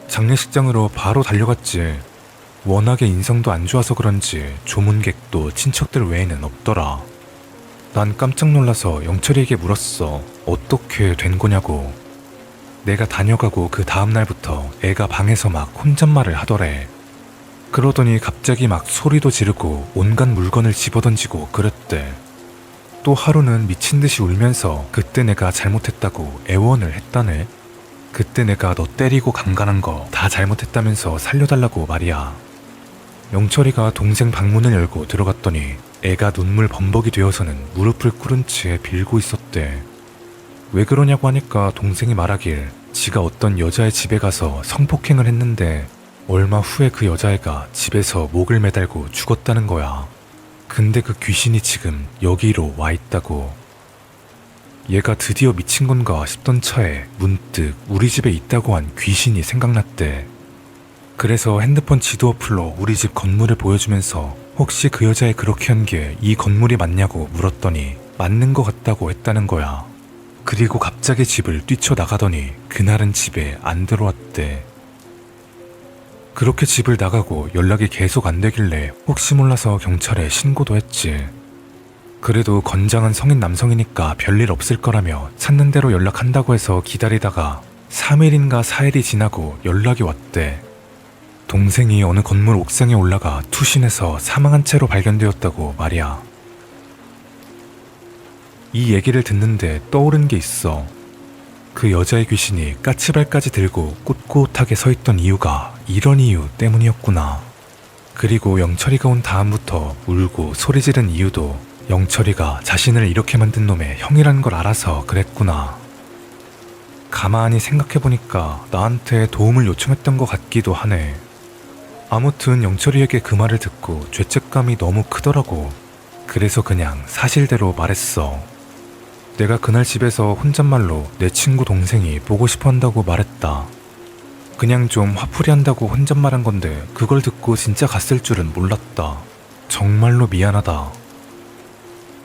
장례식장으로 바로 달려갔지. 워낙에 인성도 안 좋아서 그런지 조문객도 친척들 외에는 없더라. 난 깜짝 놀라서 영철이에게 물었어. 어떻게 된 거냐고. 내가 다녀가고 그 다음날부터 애가 방에서 막 혼잣말을 하더래. 그러더니 갑자기 막 소리도 지르고 온갖 물건을 집어던지고 그랬대. 또 하루는 미친듯이 울면서 그때 내가 잘못했다고 애원을 했다네. 그때 내가 너 때리고 강간한 거 다 잘못했다면서 살려달라고 말이야. 영철이가 동생 방문을 열고 들어갔더니 애가 눈물 범벅이 되어서는 무릎을 꿇은 채 빌고 있었대. 왜 그러냐고 하니까 동생이 말하길 지가 어떤 여자의 집에 가서 성폭행을 했는데 얼마 후에 그 여자애가 집에서 목을 매달고 죽었다는 거야. 근데 그 귀신이 지금 여기로 와 있다고. 얘가 드디어 미친 건가 싶던 차에 문득 우리 집에 있다고 한 귀신이 생각났대. 그래서 핸드폰 지도 어플로 우리 집 건물을 보여주면서 혹시 그 여자애 그렇게 한 게 이 건물이 맞냐고 물었더니 맞는 것 같다고 했다는 거야. 그리고 갑자기 집을 뛰쳐나가더니 그날은 집에 안 들어왔대. 그렇게 집을 나가고 연락이 계속 안 되길래 혹시 몰라서 경찰에 신고도 했지. 그래도 건장한 성인 남성이니까 별일 없을 거라며 찾는 대로 연락한다고 해서 기다리다가 3일인가 4일이 지나고 연락이 왔대. 동생이 어느 건물 옥상에 올라가 투신해서 사망한 채로 발견되었다고 말이야. 이 얘기를 듣는데 떠오른 게 있어. 그 여자의 귀신이 까치발까지 들고 꿋꿋하게 서 있던 이유가 이런 이유 때문이었구나. 그리고 영철이가 온 다음부터 울고 소리 지른 이유도 영철이가 자신을 이렇게 만든 놈의 형이라는 걸 알아서 그랬구나. 가만히 생각해보니까 나한테 도움을 요청했던 것 같기도 하네. 아무튼 영철이에게 그 말을 듣고 죄책감이 너무 크더라고. 그래서 그냥 사실대로 말했어. 내가 그날 집에서 혼잣말로 내 친구 동생이 보고 싶어 한다고 말했다. 그냥 좀 화풀이 한다고 혼잣말한 건데 그걸 듣고 진짜 갔을 줄은 몰랐다. 정말로 미안하다.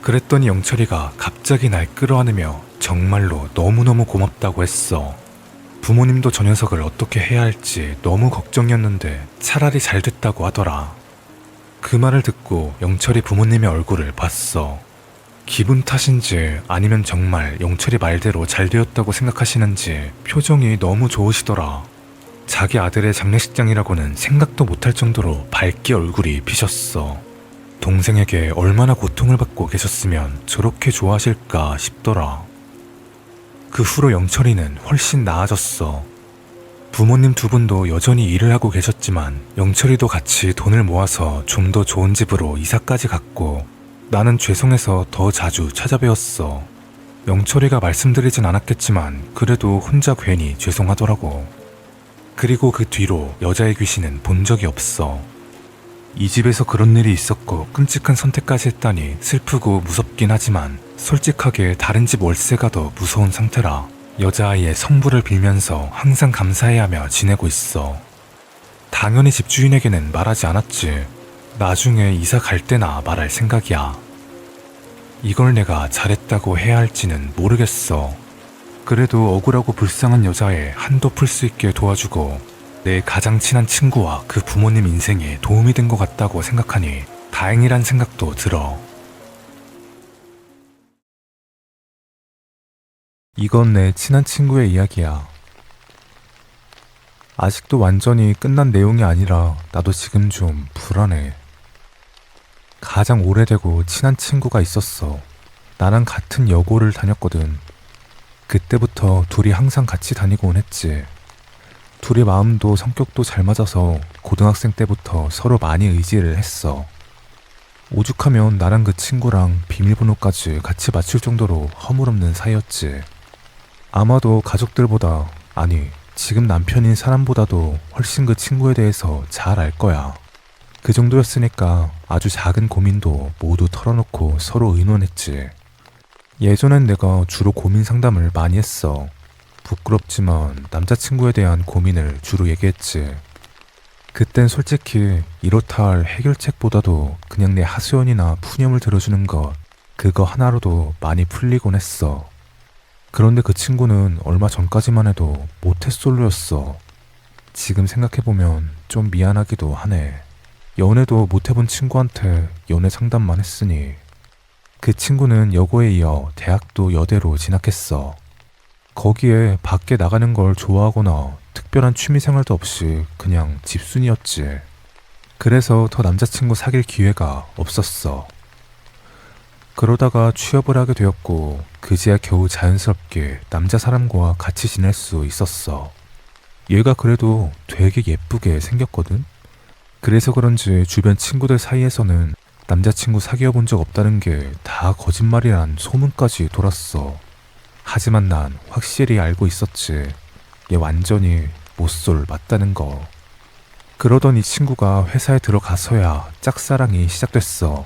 그랬더니 영철이가 갑자기 날 끌어안으며 정말로 너무너무 고맙다고 했어. 부모님도 저 녀석을 어떻게 해야 할지 너무 걱정이었는데 차라리 잘 됐다고 하더라. 그 말을 듣고 영철이 부모님의 얼굴을 봤어. 기분 탓인지 아니면 정말 영철이 말대로 잘 되었다고 생각하시는지 표정이 너무 좋으시더라. 자기 아들의 장례식장이라고는 생각도 못할 정도로 밝게 얼굴이 피셨어. 동생에게 얼마나 고통을 받고 계셨으면 저렇게 좋아하실까 싶더라. 그 후로 영철이는 훨씬 나아졌어. 부모님 두 분도 여전히 일을 하고 계셨지만 영철이도 같이 돈을 모아서 좀 더 좋은 집으로 이사까지 갔고 나는 죄송해서 더 자주 찾아뵈었어. 영철이가 말씀드리진 않았겠지만 그래도 혼자 괜히 죄송하더라고. 그리고 그 뒤로 여자의 귀신은 본 적이 없어. 이 집에서 그런 일이 있었고 끔찍한 선택까지 했다니 슬프고 무섭긴 하지만 솔직하게 다른 집 월세가 더 무서운 상태라 여자아이의 성부를 빌면서 항상 감사해하며 지내고 있어. 당연히 집주인에게는 말하지 않았지. 나중에 이사 갈 때나 말할 생각이야. 이걸 내가 잘했다고 해야 할지는 모르겠어. 그래도 억울하고 불쌍한 여자애 한도 풀 수 있게 도와주고 내 가장 친한 친구와 그 부모님 인생에 도움이 된 것 같다고 생각하니 다행이란 생각도 들어. 이건 내 친한 친구의 이야기야. 아직도 완전히 끝난 내용이 아니라 나도 지금 좀 불안해. 가장 오래되고 친한 친구가 있었어. 나랑 같은 여고를 다녔거든. 그때부터 둘이 항상 같이 다니곤 했지. 둘이 마음도 성격도 잘 맞아서 고등학생 때부터 서로 많이 의지를 했어. 오죽하면 나랑 그 친구랑 비밀번호까지 같이 맞출 정도로 허물없는 사이였지. 아마도 가족들보다, 아니 지금 남편인 사람보다도 훨씬 그 친구에 대해서 잘 알 거야. 그 정도였으니까 아주 작은 고민도 모두 털어놓고 서로 의논했지. 예전엔 내가 주로 고민 상담을 많이 했어. 부끄럽지만 남자친구에 대한 고민을 주로 얘기했지. 그땐 솔직히 이렇다 할 해결책보다도 그냥 내 하소연이나 푸념을 들어주는 것, 그거 하나로도 많이 풀리곤 했어. 그런데 그 친구는 얼마 전까지만 해도 모태솔로였어. 지금 생각해보면 좀 미안하기도 하네. 연애도 못해본 친구한테 연애 상담만 했으니. 그 친구는 여고에 이어 대학도 여대로 진학했어. 거기에 밖에 나가는 걸 좋아하거나 특별한 취미생활도 없이 그냥 집순이었지. 그래서 더 남자친구 사귈 기회가 없었어. 그러다가 취업을 하게 되었고 그제야 겨우 자연스럽게 남자 사람과 같이 지낼 수 있었어. 얘가 그래도 되게 예쁘게 생겼거든? 그래서 그런지 주변 친구들 사이에서는 남자친구 사귀어 본 적 없다는 게 다 거짓말이란 소문까지 돌았어. 하지만 난 확실히 알고 있었지. 얘 완전히 못쏠 맞다는 거. 그러던 이 친구가 회사에 들어가서야 짝사랑이 시작됐어.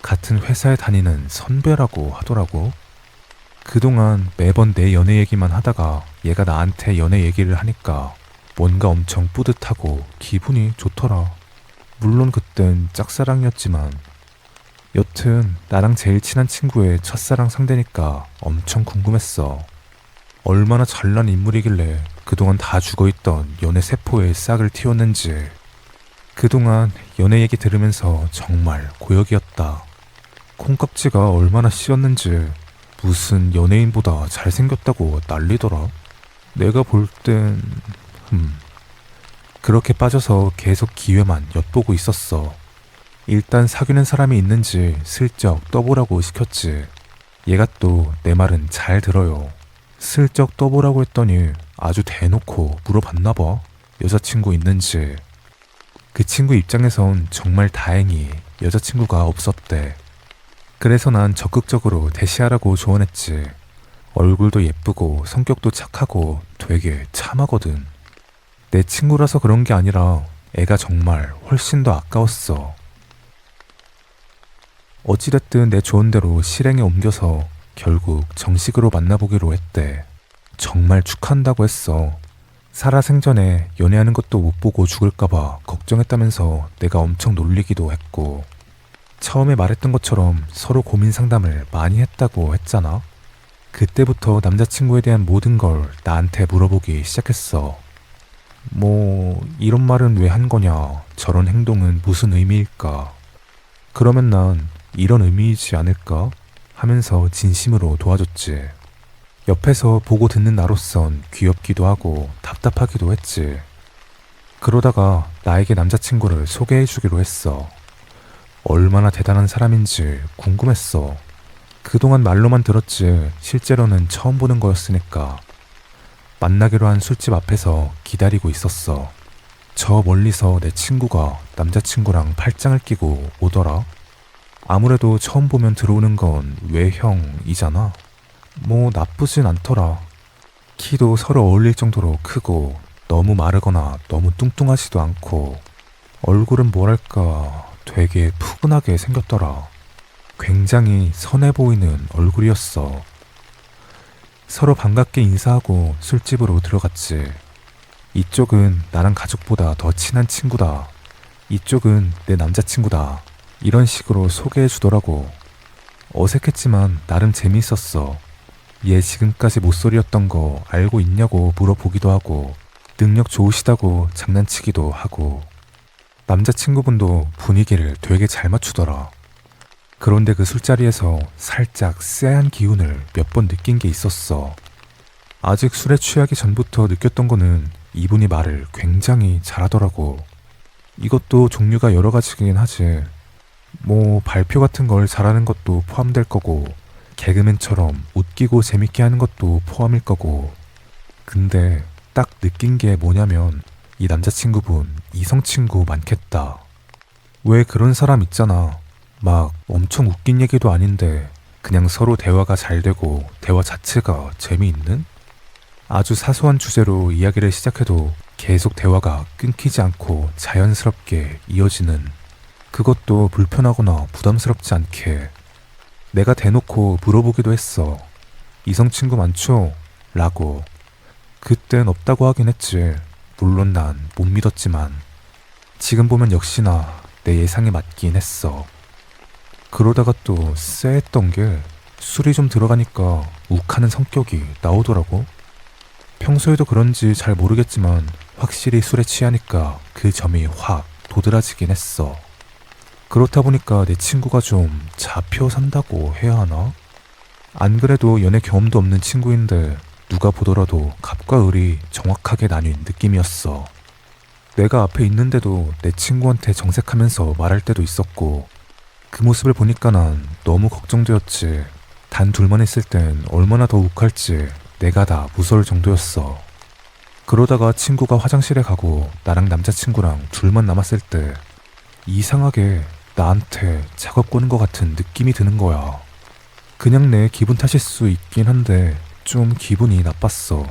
같은 회사에 다니는 선배라고 하더라고. 그동안 매번 내 연애 얘기만 하다가 얘가 나한테 연애 얘기를 하니까 뭔가 엄청 뿌듯하고 기분이 좋더라. 물론 그땐 짝사랑이었지만 여튼 나랑 제일 친한 친구의 첫사랑 상대니까 엄청 궁금했어. 얼마나 잘난 인물이길래 그동안 다 죽어있던 연애 세포에 싹을 틔웠는지. 그동안 연애 얘기 들으면서 정말 고역이었다. 콩깍지가 얼마나 씌었는지 무슨 연예인보다 잘생겼다고 난리더라. 내가 볼 땐... 그렇게 빠져서 계속 기회만 엿보고 있었어. 일단 사귀는 사람이 있는지 슬쩍 떠보라고 시켰지. 얘가 또 내 말은 잘 들어요. 슬쩍 떠보라고 했더니 아주 대놓고 물어봤나봐. 여자친구 있는지. 그 친구 입장에선 정말 다행히 여자친구가 없었대. 그래서 난 적극적으로 대시하라고 조언했지. 얼굴도 예쁘고 성격도 착하고 되게 참하거든. 내 친구라서 그런 게 아니라 애가 정말 훨씬 더 아까웠어. 어찌됐든 내 조언대로 실행에 옮겨서 결국 정식으로 만나보기로 했대. 정말 축하한다고 했어. 살아생전에 연애하는 것도 못 보고 죽을까봐 걱정했다면서 내가 엄청 놀리기도 했고, 처음에 말했던 것처럼 서로 고민 상담을 많이 했다고 했잖아. 그때부터 남자친구에 대한 모든 걸 나한테 물어보기 시작했어. 뭐 이런 말은 왜 한 거냐, 저런 행동은 무슨 의미일까. 그러면 난 이런 의미이지 않을까 하면서 진심으로 도와줬지. 옆에서 보고 듣는 나로선 귀엽기도 하고 답답하기도 했지. 그러다가 나에게 남자친구를 소개해주기로 했어. 얼마나 대단한 사람인지 궁금했어. 그동안 말로만 들었지 실제로는 처음 보는 거였으니까. 만나기로 한 술집 앞에서 기다리고 있었어. 저 멀리서 내 친구가 남자친구랑 팔짱을 끼고 오더라. 아무래도 처음 보면 들어오는 건 외형이잖아. 뭐 나쁘진 않더라. 키도 서로 어울릴 정도로 크고 너무 마르거나 너무 뚱뚱하지도 않고, 얼굴은 뭐랄까 되게 푸근하게 생겼더라. 굉장히 선해 보이는 얼굴이었어. 서로 반갑게 인사하고 술집으로 들어갔지. 이쪽은 나랑 가족보다 더 친한 친구다, 이쪽은 내 남자친구다, 이런 식으로 소개해 주더라고. 어색했지만 나름 재미있었어. 얘 지금까지 못소리였던 거 알고 있냐고 물어보기도 하고, 능력 좋으시다고 장난치기도 하고. 남자친구분도 분위기를 되게 잘 맞추더라. 그런데 그 술자리에서 살짝 쎄한 기운을 몇 번 느낀 게 있었어. 아직 술에 취하기 전부터 느꼈던 거는 이분이 말을 굉장히 잘하더라고. 이것도 종류가 여러 가지긴 하지. 뭐 발표 같은 걸 잘하는 것도 포함될 거고, 개그맨처럼 웃기고 재밌게 하는 것도 포함일 거고. 근데 딱 느낀 게 뭐냐면 이 남자친구분 이성친구 많겠다. 왜 그런 사람 있잖아. 막 엄청 웃긴 얘기도 아닌데 그냥 서로 대화가 잘 되고 대화 자체가 재미있는? 아주 사소한 주제로 이야기를 시작해도 계속 대화가 끊기지 않고 자연스럽게 이어지는, 그것도 불편하거나 부담스럽지 않게. 내가 대놓고 물어보기도 했어. 이성 친구 많죠? 라고. 그땐 없다고 하긴 했지. 물론 난 못 믿었지만 지금 보면 역시나 내 예상에 맞긴 했어. 그러다가 또 쎄했던 게 술이 좀 들어가니까 욱하는 성격이 나오더라고. 평소에도 그런지 잘 모르겠지만 확실히 술에 취하니까 그 점이 확 도드라지긴 했어. 그렇다 보니까 내 친구가 좀 잡혀 산다고 해야 하나? 안 그래도 연애 경험도 없는 친구인데 누가 보더라도 갑과 을이 정확하게 나뉜 느낌이었어. 내가 앞에 있는데도 내 친구한테 정색하면서 말할 때도 있었고, 그 모습을 보니까 난 너무 걱정되었지. 단 둘만 있을 땐 얼마나 더 욱할지 내가 다 무서울 정도였어. 그러다가 친구가 화장실에 가고 나랑 남자친구랑 둘만 남았을 때 이상하게 나한테 작업 거는 것 같은 느낌이 드는 거야. 그냥 내 기분 탓일 수 있긴 한데 좀 기분이 나빴어.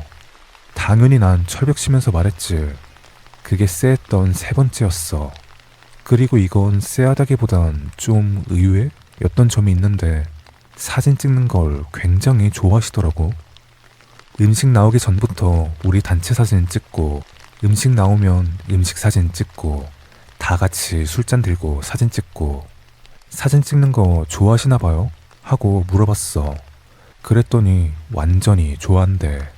당연히 난 철벽 치면서 말했지. 그게 쎄했던 세 번째였어. 그리고 이건 쎄하다기보단 좀 의외였던 점이 있는데, 사진 찍는 걸 굉장히 좋아하시더라고. 음식 나오기 전부터 우리 단체 사진 찍고, 음식 나오면 음식 사진 찍고, 다 같이 술잔 들고 사진 찍고. 사진 찍는 거 좋아하시나 봐요? 하고 물어봤어. 그랬더니 완전히 좋아한대.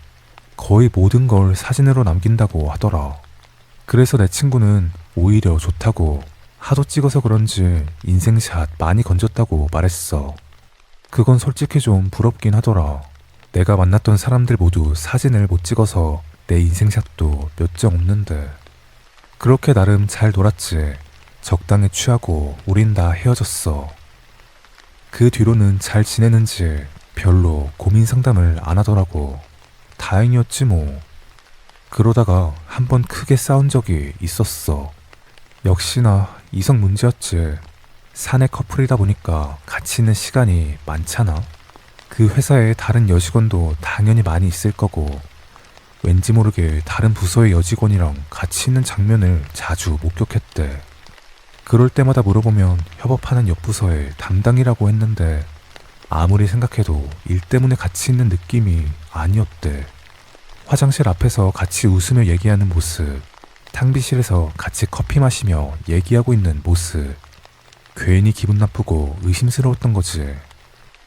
거의 모든 걸 사진으로 남긴다고 하더라. 그래서 내 친구는 오히려 좋다고, 하도 찍어서 그런지 인생샷 많이 건졌다고 말했어. 그건 솔직히 좀 부럽긴 하더라. 내가 만났던 사람들 모두 사진을 못 찍어서 내 인생샷도 몇 장 없는데. 그렇게 나름 잘 놀았지. 적당히 취하고 우린 다 헤어졌어. 그 뒤로는 잘 지내는지 별로 고민 상담을 안 하더라고. 다행이었지 뭐. 그러다가 한 번 크게 싸운 적이 있었어. 역시나 이성 문제였지. 사내 커플이다 보니까 같이 있는 시간이 많잖아. 그 회사에 다른 여직원도 당연히 많이 있을 거고, 왠지 모르게 다른 부서의 여직원이랑 같이 있는 장면을 자주 목격했대. 그럴 때마다 물어보면 협업하는 옆 부서의 담당이라고 했는데, 아무리 생각해도 일 때문에 같이 있는 느낌이 아니었대. 화장실 앞에서 같이 웃으며 얘기하는 모습, 탕비실에서 같이 커피 마시며 얘기하고 있는 모습, 괜히 기분 나쁘고 의심스러웠던 거지.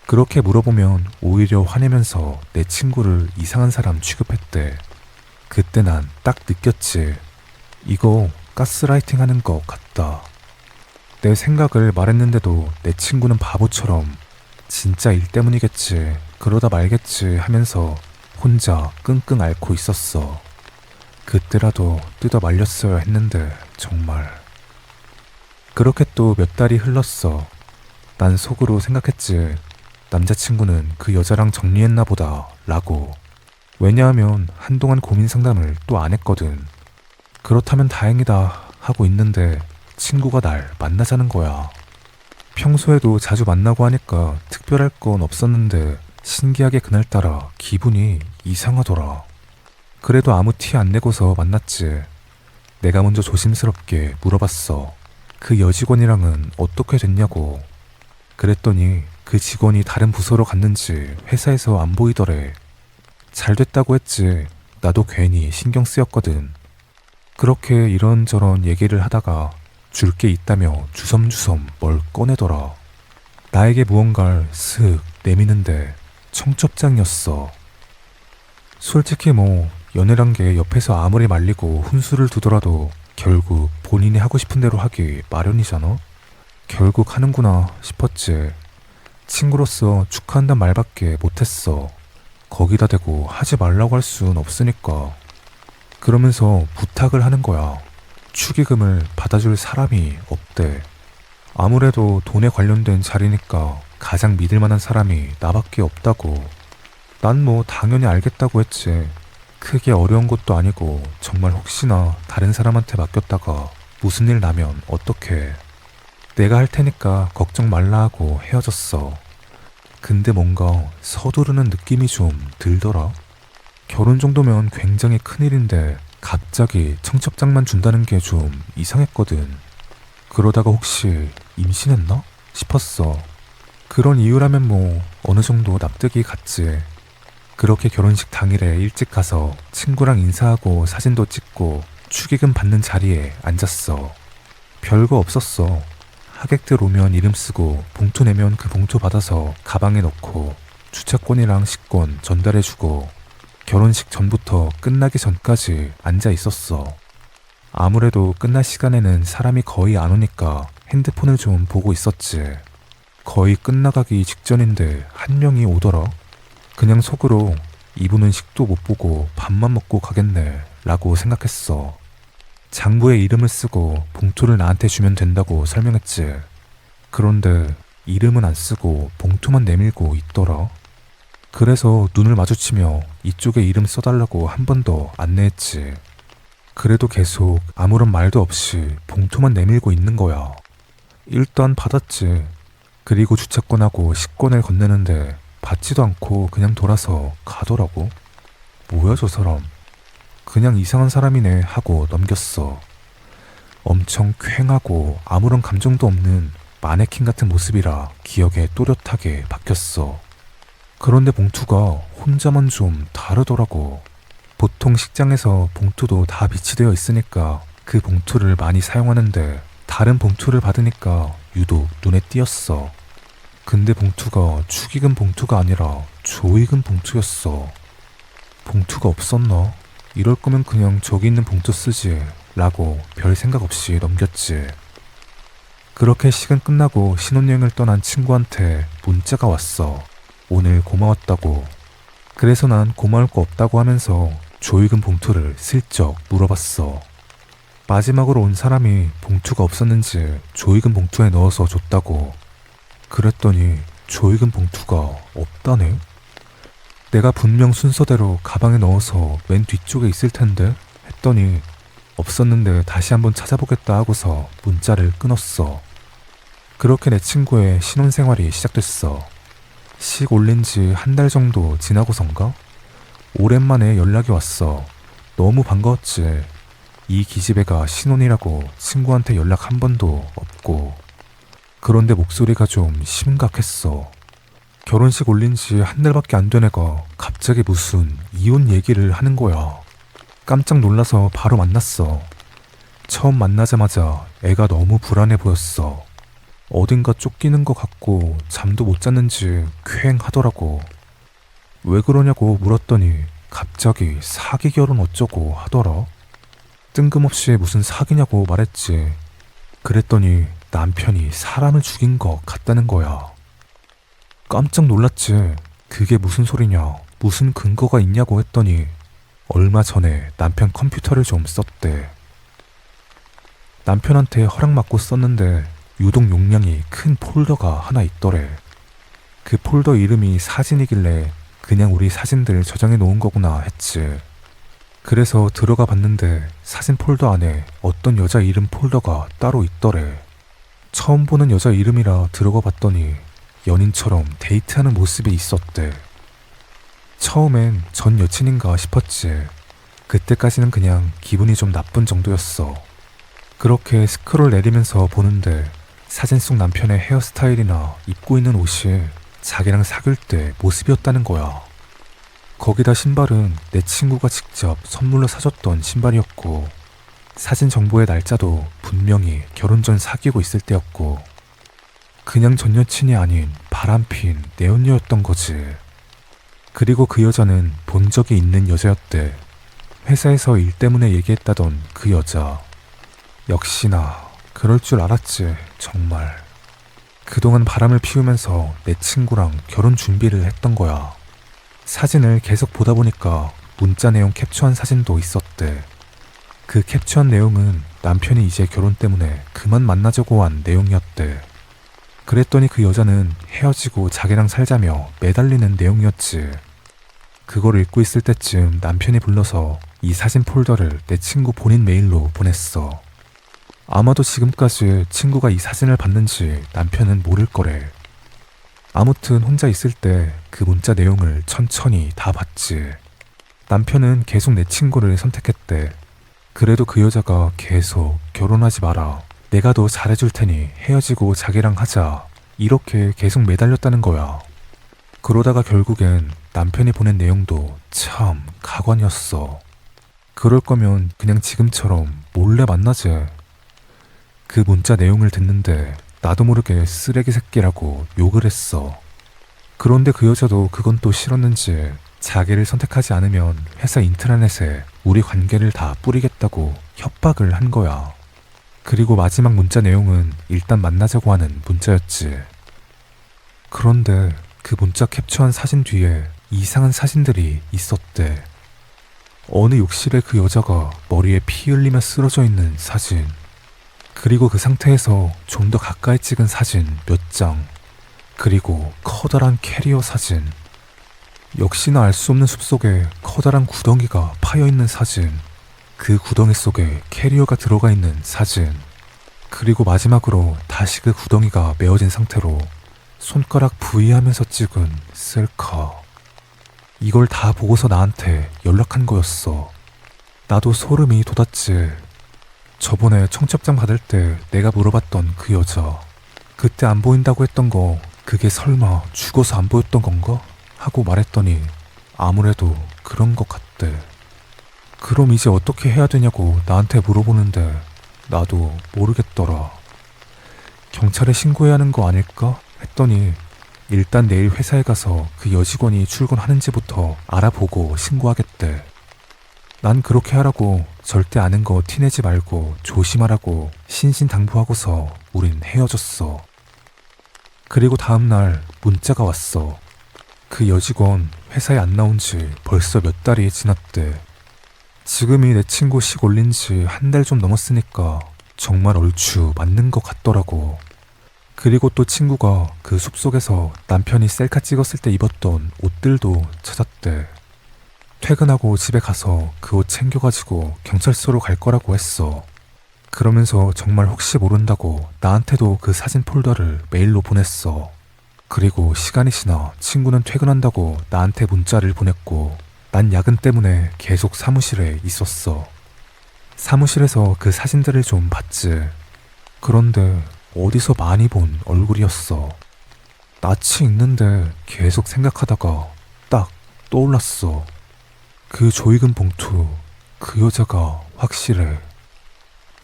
그렇게 물어보면 오히려 화내면서 내 친구를 이상한 사람 취급했대. 그때 난 딱 느꼈지. 이거 가스라이팅 하는 것 같다. 내 생각을 말했는데도 내 친구는 바보처럼 진짜 일 때문이겠지, 그러다 말겠지 하면서 혼자 끙끙 앓고 있었어. 그때라도 뜯어 말렸어야 했는데 정말. 그렇게 또 몇 달이 흘렀어. 난 속으로 생각했지. 남자친구는 그 여자랑 정리했나 보다 라고. 왜냐하면 한동안 고민 상담을 또 안 했거든. 그렇다면 다행이다 하고 있는데 친구가 날 만나자는 거야. 평소에도 자주 만나고 하니까 특별할 건 없었는데 신기하게 그날따라 기분이 이상하더라. 그래도 아무 티 안 내고서 만났지. 내가 먼저 조심스럽게 물어봤어. 그 여직원이랑은 어떻게 됐냐고. 그랬더니 그 직원이 다른 부서로 갔는지 회사에서 안 보이더래. 잘 됐다고 했지. 나도 괜히 신경 쓰였거든. 그렇게 이런저런 얘기를 하다가 줄 게 있다며 주섬주섬 뭘 꺼내더라. 나에게 무언가를 슥 내미는데 청첩장이었어. 솔직히 뭐 연애란 게 옆에서 아무리 말리고 훈수를 두더라도 결국 본인이 하고 싶은 대로 하기 마련이잖아. 결국 하는구나 싶었지. 친구로서 축하한단 말밖에 못했어. 거기다 대고 하지 말라고 할 순 없으니까. 그러면서 부탁을 하는 거야. 축의금을 받아줄 사람이 없대. 아무래도 돈에 관련된 자리니까 가장 믿을 만한 사람이 나밖에 없다고. 난 뭐 당연히 알겠다고 했지. 크게 어려운 것도 아니고 정말 혹시나 다른 사람한테 맡겼다가 무슨 일 나면 어떡해. 내가 할 테니까 걱정 말라 하고 헤어졌어. 근데 뭔가 서두르는 느낌이 좀 들더라. 결혼 정도면 굉장히 큰일인데 갑자기 청첩장만 준다는 게 좀 이상했거든. 그러다가 혹시 임신했나 싶었어. 그런 이유라면 뭐 어느 정도 납득이 갔지. 그렇게 결혼식 당일에 일찍 가서 친구랑 인사하고 사진도 찍고 축의금 받는 자리에 앉았어. 별거 없었어. 하객들 오면 이름 쓰고 봉투 내면 그 봉투 받아서 가방에 넣고 주차권이랑 식권 전달해주고 결혼식 전부터 끝나기 전까지 앉아 있었어. 아무래도 끝날 시간에는 사람이 거의 안 오니까 핸드폰을 좀 보고 있었지. 거의 끝나가기 직전인데 한 명이 오더라. 그냥 속으로 이분은 식도 못 보고 밥만 먹고 가겠네 라고 생각했어. 장부에 이름을 쓰고 봉투를 나한테 주면 된다고 설명했지. 그런데 이름은 안 쓰고 봉투만 내밀고 있더라. 그래서 눈을 마주치며 이쪽에 이름 써달라고 한 번 더 안내했지. 그래도 계속 아무런 말도 없이 봉투만 내밀고 있는 거야. 일단 받았지. 그리고 주차권하고 식권을 건네는데 받지도 않고 그냥 돌아서 가더라고. 뭐야 저 사람. 그냥 이상한 사람이네 하고 넘겼어. 엄청 퀭하고 아무런 감정도 없는 마네킹 같은 모습이라 기억에 또렷하게 박혔어. 그런데 봉투가 혼자만 좀 다르더라고. 보통 식장에서 봉투도 다 비치되어 있으니까 그 봉투를 많이 사용하는데 다른 봉투를 받으니까 유독 눈에 띄었어. 근데 봉투가 축의금 봉투가 아니라 조의금 봉투였어. 봉투가 없었나? 이럴 거면 그냥 저기 있는 봉투 쓰지 라고 별 생각 없이 넘겼지. 그렇게 시간 끝나고 신혼여행을 떠난 친구한테 문자가 왔어. 오늘 고마웠다고. 그래서 난 고마울 거 없다고 하면서 조의금 봉투를 슬쩍 물어봤어. 마지막으로 온 사람이 봉투가 없었는지 조의금 봉투에 넣어서 줬다고. 그랬더니 조익은 봉투가 없다네? 내가 분명 순서대로 가방에 넣어서 맨 뒤쪽에 있을 텐데 했더니 없었는데 다시 한번 찾아보겠다 하고서 문자를 끊었어. 그렇게 내 친구의 신혼생활이 시작됐어. 식 올린 지 한 달 정도 지나고선가? 오랜만에 연락이 왔어. 너무 반가웠지. 이 기집애가 신혼이라고 친구한테 연락 한 번도 없고. 그런데 목소리가 좀 심각했어. 결혼식 올린 지 한 달밖에 안 된 애가 갑자기 무슨 이혼 얘기를 하는 거야. 깜짝 놀라서 바로 만났어. 처음 만나자마자 애가 너무 불안해 보였어. 어딘가 쫓기는 것 같고 잠도 못 잤는지 쾌행하더라고. 왜 그러냐고 물었더니 갑자기 사기 결혼 어쩌고 하더라. 뜬금없이 무슨 사기냐고 말했지. 그랬더니 남편이 사람을 죽인 것 같다는 거야. 깜짝 놀랐지. 그게 무슨 소리냐, 무슨 근거가 있냐고 했더니 얼마 전에 남편 컴퓨터를 좀 썼대. 남편한테 허락받고 썼는데 유독 용량이 큰 폴더가 하나 있더래. 그 폴더 이름이 사진이길래 그냥 우리 사진들 저장해 놓은 거구나 했지. 그래서 들어가 봤는데 사진 폴더 안에 어떤 여자 이름 폴더가 따로 있더래. 처음 보는 여자 이름이라 들어가 봤더니 연인처럼 데이트하는 모습이 있었대. 처음엔 전 여친인가 싶었지. 그때까지는 그냥 기분이 좀 나쁜 정도였어. 그렇게 스크롤 내리면서 보는데 사진 속 남편의 헤어스타일이나 입고 있는 옷이 자기랑 사귈 때 모습이었다는 거야. 거기다 신발은 내 친구가 직접 선물로 사줬던 신발이었고 사진 정보의 날짜도 분명히 결혼 전 사귀고 있을 때였고 그냥 전 여친이 아닌 바람핀 내연녀였던 거지. 그리고 그 여자는 본 적이 있는 여자였대. 회사에서 일 때문에 얘기했다던 그 여자. 역시나 그럴 줄 알았지, 정말. 그동안 바람을 피우면서 내 친구랑 결혼 준비를 했던 거야. 사진을 계속 보다 보니까 문자 내용 캡처한 사진도 있었대. 그 캡처한 내용은 남편이 이제 결혼 때문에 그만 만나자고 한 내용이었대. 그랬더니 그 여자는 헤어지고 자기랑 살자며 매달리는 내용이었지. 그걸 읽고 있을 때쯤 남편이 불러서 이 사진 폴더를 내 친구 본인 메일로 보냈어. 아마도 지금까지 친구가 이 사진을 봤는지 남편은 모를 거래. 아무튼 혼자 있을 때 그 문자 내용을 천천히 다 봤지. 남편은 계속 내 친구를 선택했대. 그래도 그 여자가 계속 결혼하지 마라, 내가 더 잘해줄 테니 헤어지고 자기랑 하자, 이렇게 계속 매달렸다는 거야. 그러다가 결국엔 남편이 보낸 내용도 참 가관이었어. 그럴 거면 그냥 지금처럼 몰래 만나재. 그 문자 내용을 듣는데 나도 모르게 쓰레기 새끼라고 욕을 했어. 그런데 그 여자도 그건 또 싫었는지 자기를 선택하지 않으면 회사 인트라넷에 우리 관계를 다 뿌리겠다고 협박을 한 거야. 그리고 마지막 문자 내용은 일단 만나자고 하는 문자였지. 그런데 그 문자 캡처한 사진 뒤에 이상한 사진들이 있었대. 어느 욕실에 그 여자가 머리에 피 흘리며 쓰러져 있는 사진, 그리고 그 상태에서 좀 더 가까이 찍은 사진 몇 장, 그리고 커다란 캐리어 사진. 역시나 알 수 없는 숲속에 커다란 구덩이가 파여있는 사진, 그 구덩이 속에 캐리어가 들어가 있는 사진, 그리고 마지막으로 다시 그 구덩이가 메어진 상태로 손가락 부위하면서 찍은 셀카. 이걸 다 보고서 나한테 연락한 거였어. 나도 소름이 돋았지. 저번에 청첩장 받을 때 내가 물어봤던 그 여자, 그때 안 보인다고 했던 거 그게 설마 죽어서 안 보였던 건가? 하고 말했더니 아무래도 그런 것 같대. 그럼 이제 어떻게 해야 되냐고 나한테 물어보는데 나도 모르겠더라. 경찰에 신고해야 하는 거 아닐까? 했더니 일단 내일 회사에 가서 그 여직원이 출근하는지부터 알아보고 신고하겠대. 난 그렇게 하라고, 절대 아는 거 티내지 말고 조심하라고 신신당부하고서 우린 헤어졌어. 그리고 다음날 문자가 왔어. 그 여직원 회사에 안 나온 지 벌써 몇 달이 지났대. 지금이 내 친구 식 올린 지 한 달 좀 넘었으니까 정말 얼추 맞는 것 같더라고. 그리고 또 친구가 그 숲속에서 남편이 셀카 찍었을 때 입었던 옷들도 찾았대. 퇴근하고 집에 가서 그 옷 챙겨가지고 경찰서로 갈 거라고 했어. 그러면서 정말 혹시 모른다고 나한테도 그 사진 폴더를 메일로 보냈어. 그리고 시간이 지나 친구는 퇴근한다고 나한테 문자를 보냈고 난 야근 때문에 계속 사무실에 있었어. 사무실에서 그 사진들을 좀 봤지. 그런데 어디서 많이 본 얼굴이었어. 낯이 익는데 계속 생각하다가 딱 떠올랐어. 그 조이금 봉투, 그 여자가 확실해.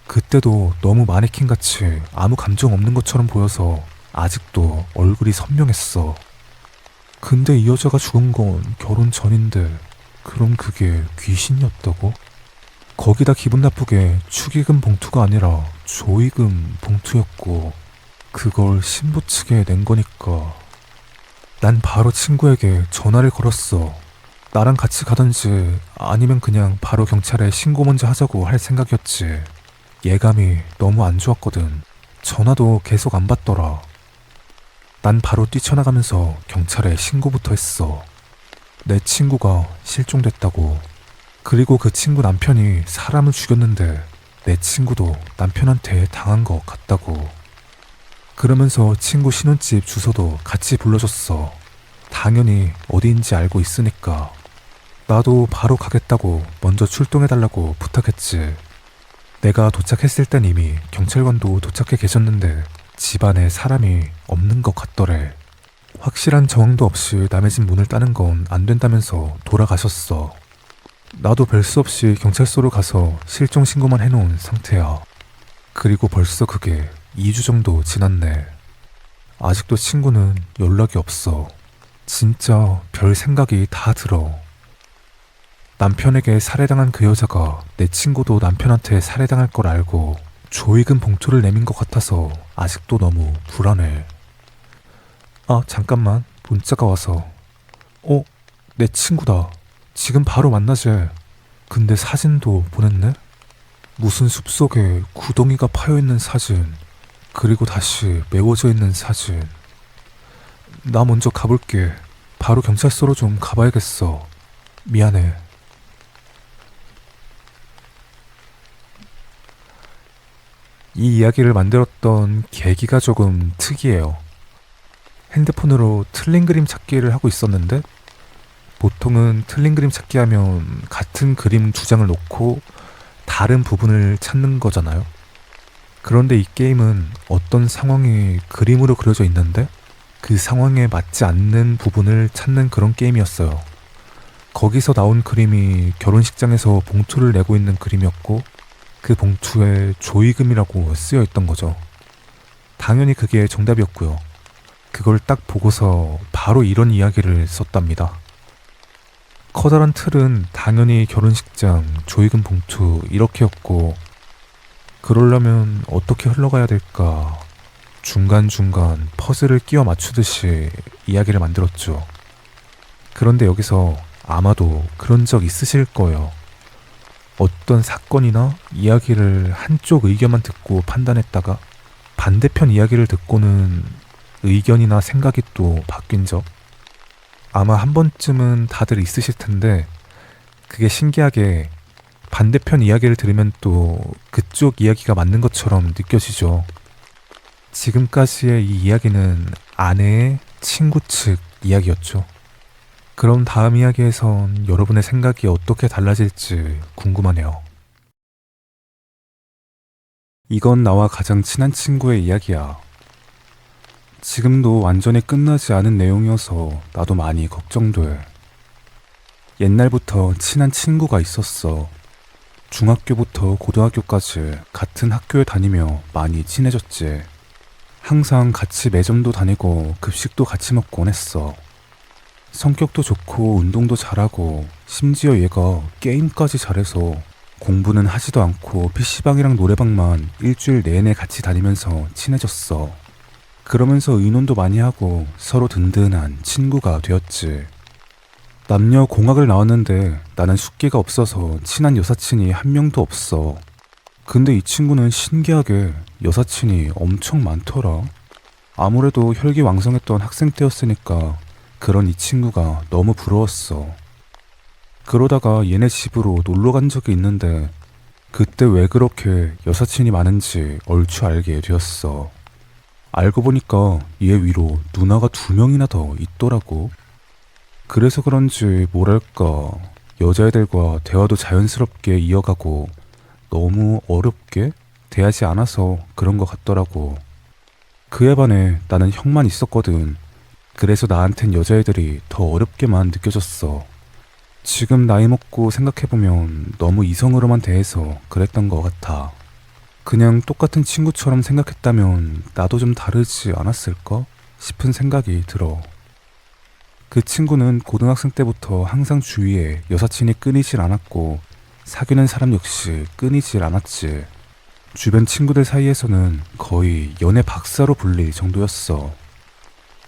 그때도 너무 마네킹같이 아무 감정 없는 것처럼 보여서 아직도 얼굴이 선명했어. 근데 이 여자가 죽은 건 결혼 전인데 그럼 그게 귀신이었다고? 거기다 기분 나쁘게 축의금 봉투가 아니라 조의금 봉투였고 그걸 신부 측에 낸 거니까. 난 바로 친구에게 전화를 걸었어. 나랑 같이 가든지 아니면 그냥 바로 경찰에 신고 먼저 하자고 할 생각이었지. 예감이 너무 안 좋았거든. 전화도 계속 안 받더라. 난 바로 뛰쳐나가면서 경찰에 신고부터 했어. 내 친구가 실종됐다고. 그리고 그 친구 남편이 사람을 죽였는데 내 친구도 남편한테 당한 것 같다고. 그러면서 친구 신혼집 주소도 같이 불러줬어. 당연히 어디인지 알고 있으니까. 나도 바로 가겠다고 먼저 출동해달라고 부탁했지. 내가 도착했을 땐 이미 경찰관도 도착해 계셨는데 집안에 사람이 없는 것 같더래. 확실한 정황도 없이 남의 집 문을 따는 건 안 된다면서 돌아가셨어. 나도 별 수 없이 경찰서로 가서 실종 신고만 해놓은 상태야. 그리고 벌써 그게 2주 정도 지났네. 아직도 친구는 연락이 없어. 진짜 별 생각이 다 들어. 남편에게 살해당한 그 여자가 내 친구도 남편한테 살해당할 걸 알고 조의금 봉투를 내민 것 같아서 아직도 너무 불안해. 아, 잠깐만. 문자가 와서. 내 친구다. 지금 바로 만나재. 근데 사진도 보냈네? 무슨 숲속에 구덩이가 파여있는 사진, 그리고 다시 메워져 있는 사진. 나 먼저 가볼게. 바로 경찰서로 좀 가봐야겠어. 미안해. 이 이야기를 만들었던 계기가 조금 특이해요. 핸드폰으로 틀린 그림 찾기를 하고 있었는데 보통은 틀린 그림 찾기 하면 같은 그림 두 장을 놓고 다른 부분을 찾는 거잖아요. 그런데 이 게임은 어떤 상황이 그림으로 그려져 있는데 그 상황에 맞지 않는 부분을 찾는 그런 게임이었어요. 거기서 나온 그림이 결혼식장에서 봉투를 내고 있는 그림이었고 그 봉투에 조의금이라고 쓰여 있던 거죠. 당연히 그게 정답이었고요. 그걸 딱 보고서 바로 이런 이야기를 썼답니다. 커다란 틀은 당연히 결혼식장, 조의금 봉투 이렇게였고 그러려면 어떻게 흘러가야 될까 중간중간 퍼즐을 끼워 맞추듯이 이야기를 만들었죠. 그런데 여기서 아마도 그런 적 있으실 거예요. 어떤 사건이나 이야기를 한쪽 의견만 듣고 판단했다가 반대편 이야기를 듣고는 의견이나 생각이 또 바뀐 적? 아마 한 번쯤은 다들 있으실 텐데 그게 신기하게 반대편 이야기를 들으면 또 그쪽 이야기가 맞는 것처럼 느껴지죠. 지금까지의 이 이야기는 아내의 친구 측 이야기였죠. 그럼 다음 이야기에선 여러분의 생각이 어떻게 달라질지 궁금하네요. 이건 나와 가장 친한 친구의 이야기야. 지금도 완전히 끝나지 않은 내용이어서 나도 많이 걱정돼. 옛날부터 친한 친구가 있었어. 중학교부터 고등학교까지 같은 학교에 다니며 많이 친해졌지. 항상 같이 매점도 다니고 급식도 같이 먹곤 했어. 성격도 좋고 운동도 잘하고 심지어 얘가 게임까지 잘해서 공부는 하지도 않고 PC방이랑 노래방만 일주일 내내 같이 다니면서 친해졌어. 그러면서 의논도 많이 하고 서로 든든한 친구가 되었지. 남녀 공학을 나왔는데 나는 숙기가 없어서 친한 여사친이 한 명도 없어. 근데 이 친구는 신기하게 여사친이 엄청 많더라. 아무래도 혈기왕성했던 학생 때였으니까 그런 이 친구가 너무 부러웠어. 그러다가 얘네 집으로 놀러 간 적이 있는데 그때 왜 그렇게 여사친이 많은지 얼추 알게 되었어. 알고 보니까 얘 위로 누나가 2명이나 더 있더라고. 그래서 그런지 뭐랄까 여자애들과 대화도 자연스럽게 이어가고 너무 어렵게 대하지 않아서 그런 것 같더라고. 그에 반해 나는 형만 있었거든. 그래서 나한텐 여자애들이 더 어렵게만 느껴졌어. 지금 나이 먹고 생각해보면 너무 이성으로만 대해서 그랬던 것 같아. 그냥 똑같은 친구처럼 생각했다면 나도 좀 다르지 않았을까 싶은 생각이 들어. 그 친구는 고등학생 때부터 항상 주위에 여사친이 끊이질 않았고 사귀는 사람 역시 끊이질 않았지. 주변 친구들 사이에서는 거의 연애 박사로 불릴 정도였어.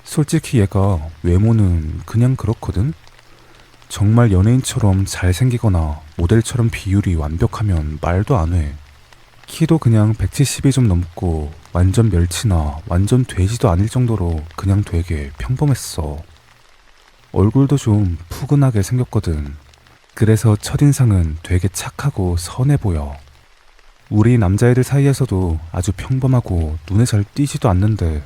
솔직히 얘가 외모는 그냥 그렇거든? 정말 연예인처럼 잘생기거나 모델처럼 비율이 완벽하면 말도 안 해. 키도 그냥 170이 좀 넘고 완전 멸치나 완전 돼지도 아닐 정도로 그냥 되게 평범했어. 얼굴도 좀 푸근하게 생겼거든. 그래서 첫인상은 되게 착하고 선해 보여. 우리 남자애들 사이에서도 아주 평범하고 눈에 잘 띄지도 않는데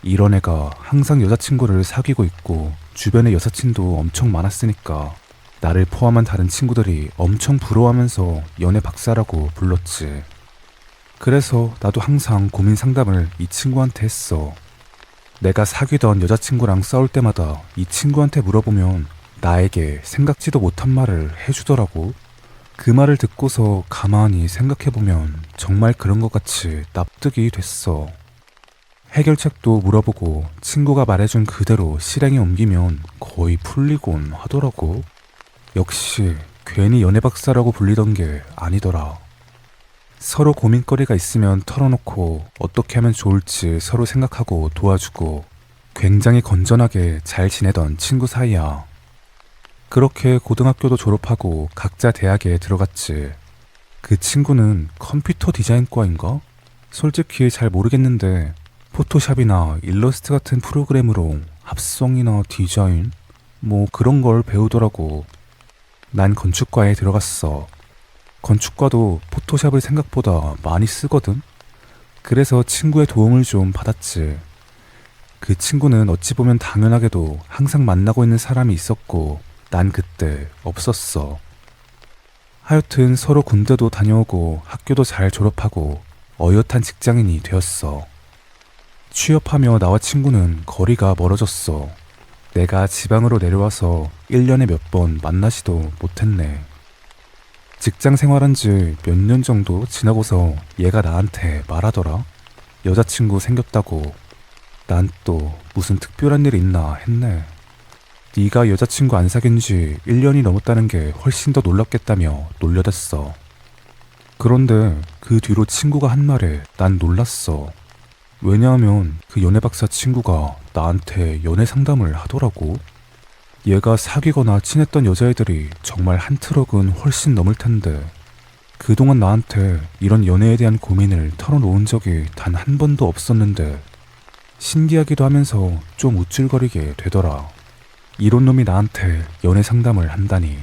이런 애가 항상 여자친구를 사귀고 있고 주변에 여사친도 엄청 많았으니까 나를 포함한 다른 친구들이 엄청 부러워하면서 연애 박사라고 불렀지. 그래서 나도 항상 고민 상담을 이 친구한테 했어. 내가 사귀던 여자친구랑 싸울 때마다 이 친구한테 물어보면 나에게 생각지도 못한 말을 해주더라고. 그 말을 듣고서 가만히 생각해보면 정말 그런 것 같이 납득이 됐어. 해결책도 물어보고 친구가 말해준 그대로 실행에 옮기면 거의 풀리곤 하더라고. 역시 괜히 연애 박사라고 불리던 게 아니더라. 서로 고민거리가 있으면 털어놓고 어떻게 하면 좋을지 서로 생각하고 도와주고 굉장히 건전하게 잘 지내던 친구 사이야. 그렇게 고등학교도 졸업하고 각자 대학에 들어갔지. 그 친구는 컴퓨터 디자인과인가? 솔직히 잘 모르겠는데 포토샵이나 일러스트 같은 프로그램으로 합성이나 디자인? 뭐 그런 걸 배우더라고. 난 건축과에 들어갔어. 건축과도 포토샵을 생각보다 많이 쓰거든? 그래서 친구의 도움을 좀 받았지. 그 친구는 어찌 보면 당연하게도 항상 만나고 있는 사람이 있었고 난 그때 없었어. 하여튼 서로 군대도 다녀오고 학교도 잘 졸업하고 어엿한 직장인이 되었어. 취업하며 나와 친구는 거리가 멀어졌어. 내가 지방으로 내려와서 1년에 몇 번 만나지도 못했네. 직장 생활한 지 몇 년 정도 지나고서 얘가 나한테 말하더라. 여자친구 생겼다고. 난 또 무슨 특별한 일 있나 했네. 네가 여자친구 안 사귄 지 1년이 넘었다는 게 훨씬 더 놀랍겠다며 놀려댔어. 그런데 그 뒤로 친구가 한 말에 난 놀랐어. 왜냐하면 그 연애 박사 친구가 나한테 연애 상담을 하더라고. 얘가 사귀거나 친했던 여자애들이 정말 한 트럭은 훨씬 넘을 텐데 그동안 나한테 이런 연애에 대한 고민을 털어놓은 적이 단 한 번도 없었는데 신기하기도 하면서 좀 우쭐거리게 되더라. 이런 놈이 나한테 연애 상담을 한다니.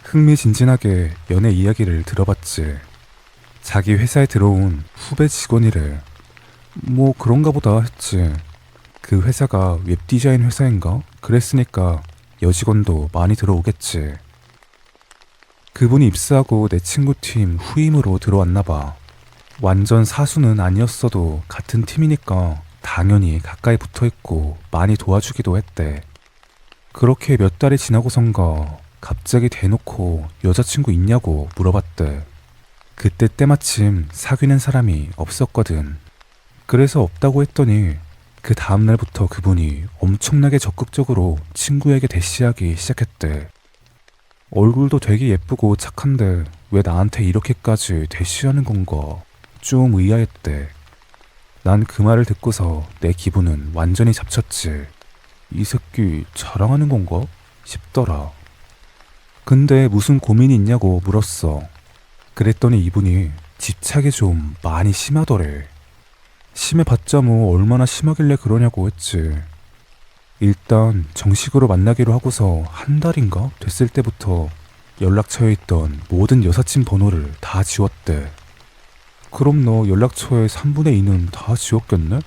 흥미진진하게 연애 이야기를 들어봤지. 자기 회사에 들어온 후배 직원이래. 뭐 그런가 보다 했지. 그 회사가 웹디자인 회사인가? 그랬으니까 여직원도 많이 들어오겠지. 그분이 입사하고 내 친구 팀 후임으로 들어왔나봐. 완전 사수는 아니었어도 같은 팀이니까 당연히 가까이 붙어있고 많이 도와주기도 했대. 그렇게 몇 달이 지나고선가 갑자기 대놓고 여자친구 있냐고 물어봤대. 그때 때마침 사귀는 사람이 없었거든. 그래서 없다고 했더니 그 다음날부터 그분이 엄청나게 적극적으로 친구에게 대시하기 시작했대. 얼굴도 되게 예쁘고 착한데 왜 나한테 이렇게까지 대시하는 건가 좀 의아했대. 난 그 말을 듣고서 내 기분은 완전히 잡쳤지. 이 새끼 자랑하는 건가 싶더라. 근데 무슨 고민이 있냐고 물었어. 그랬더니 이분이 집착이 좀 많이 심하더래. 심해봤자 뭐 얼마나 심하길래 그러냐고 했지. 일단 정식으로 만나기로 하고서 한 달인가 됐을 때부터 연락처에 있던 모든 여사친 번호를 다 지웠대. 그럼 너 연락처의 3분의 2는 다 지웠겠네?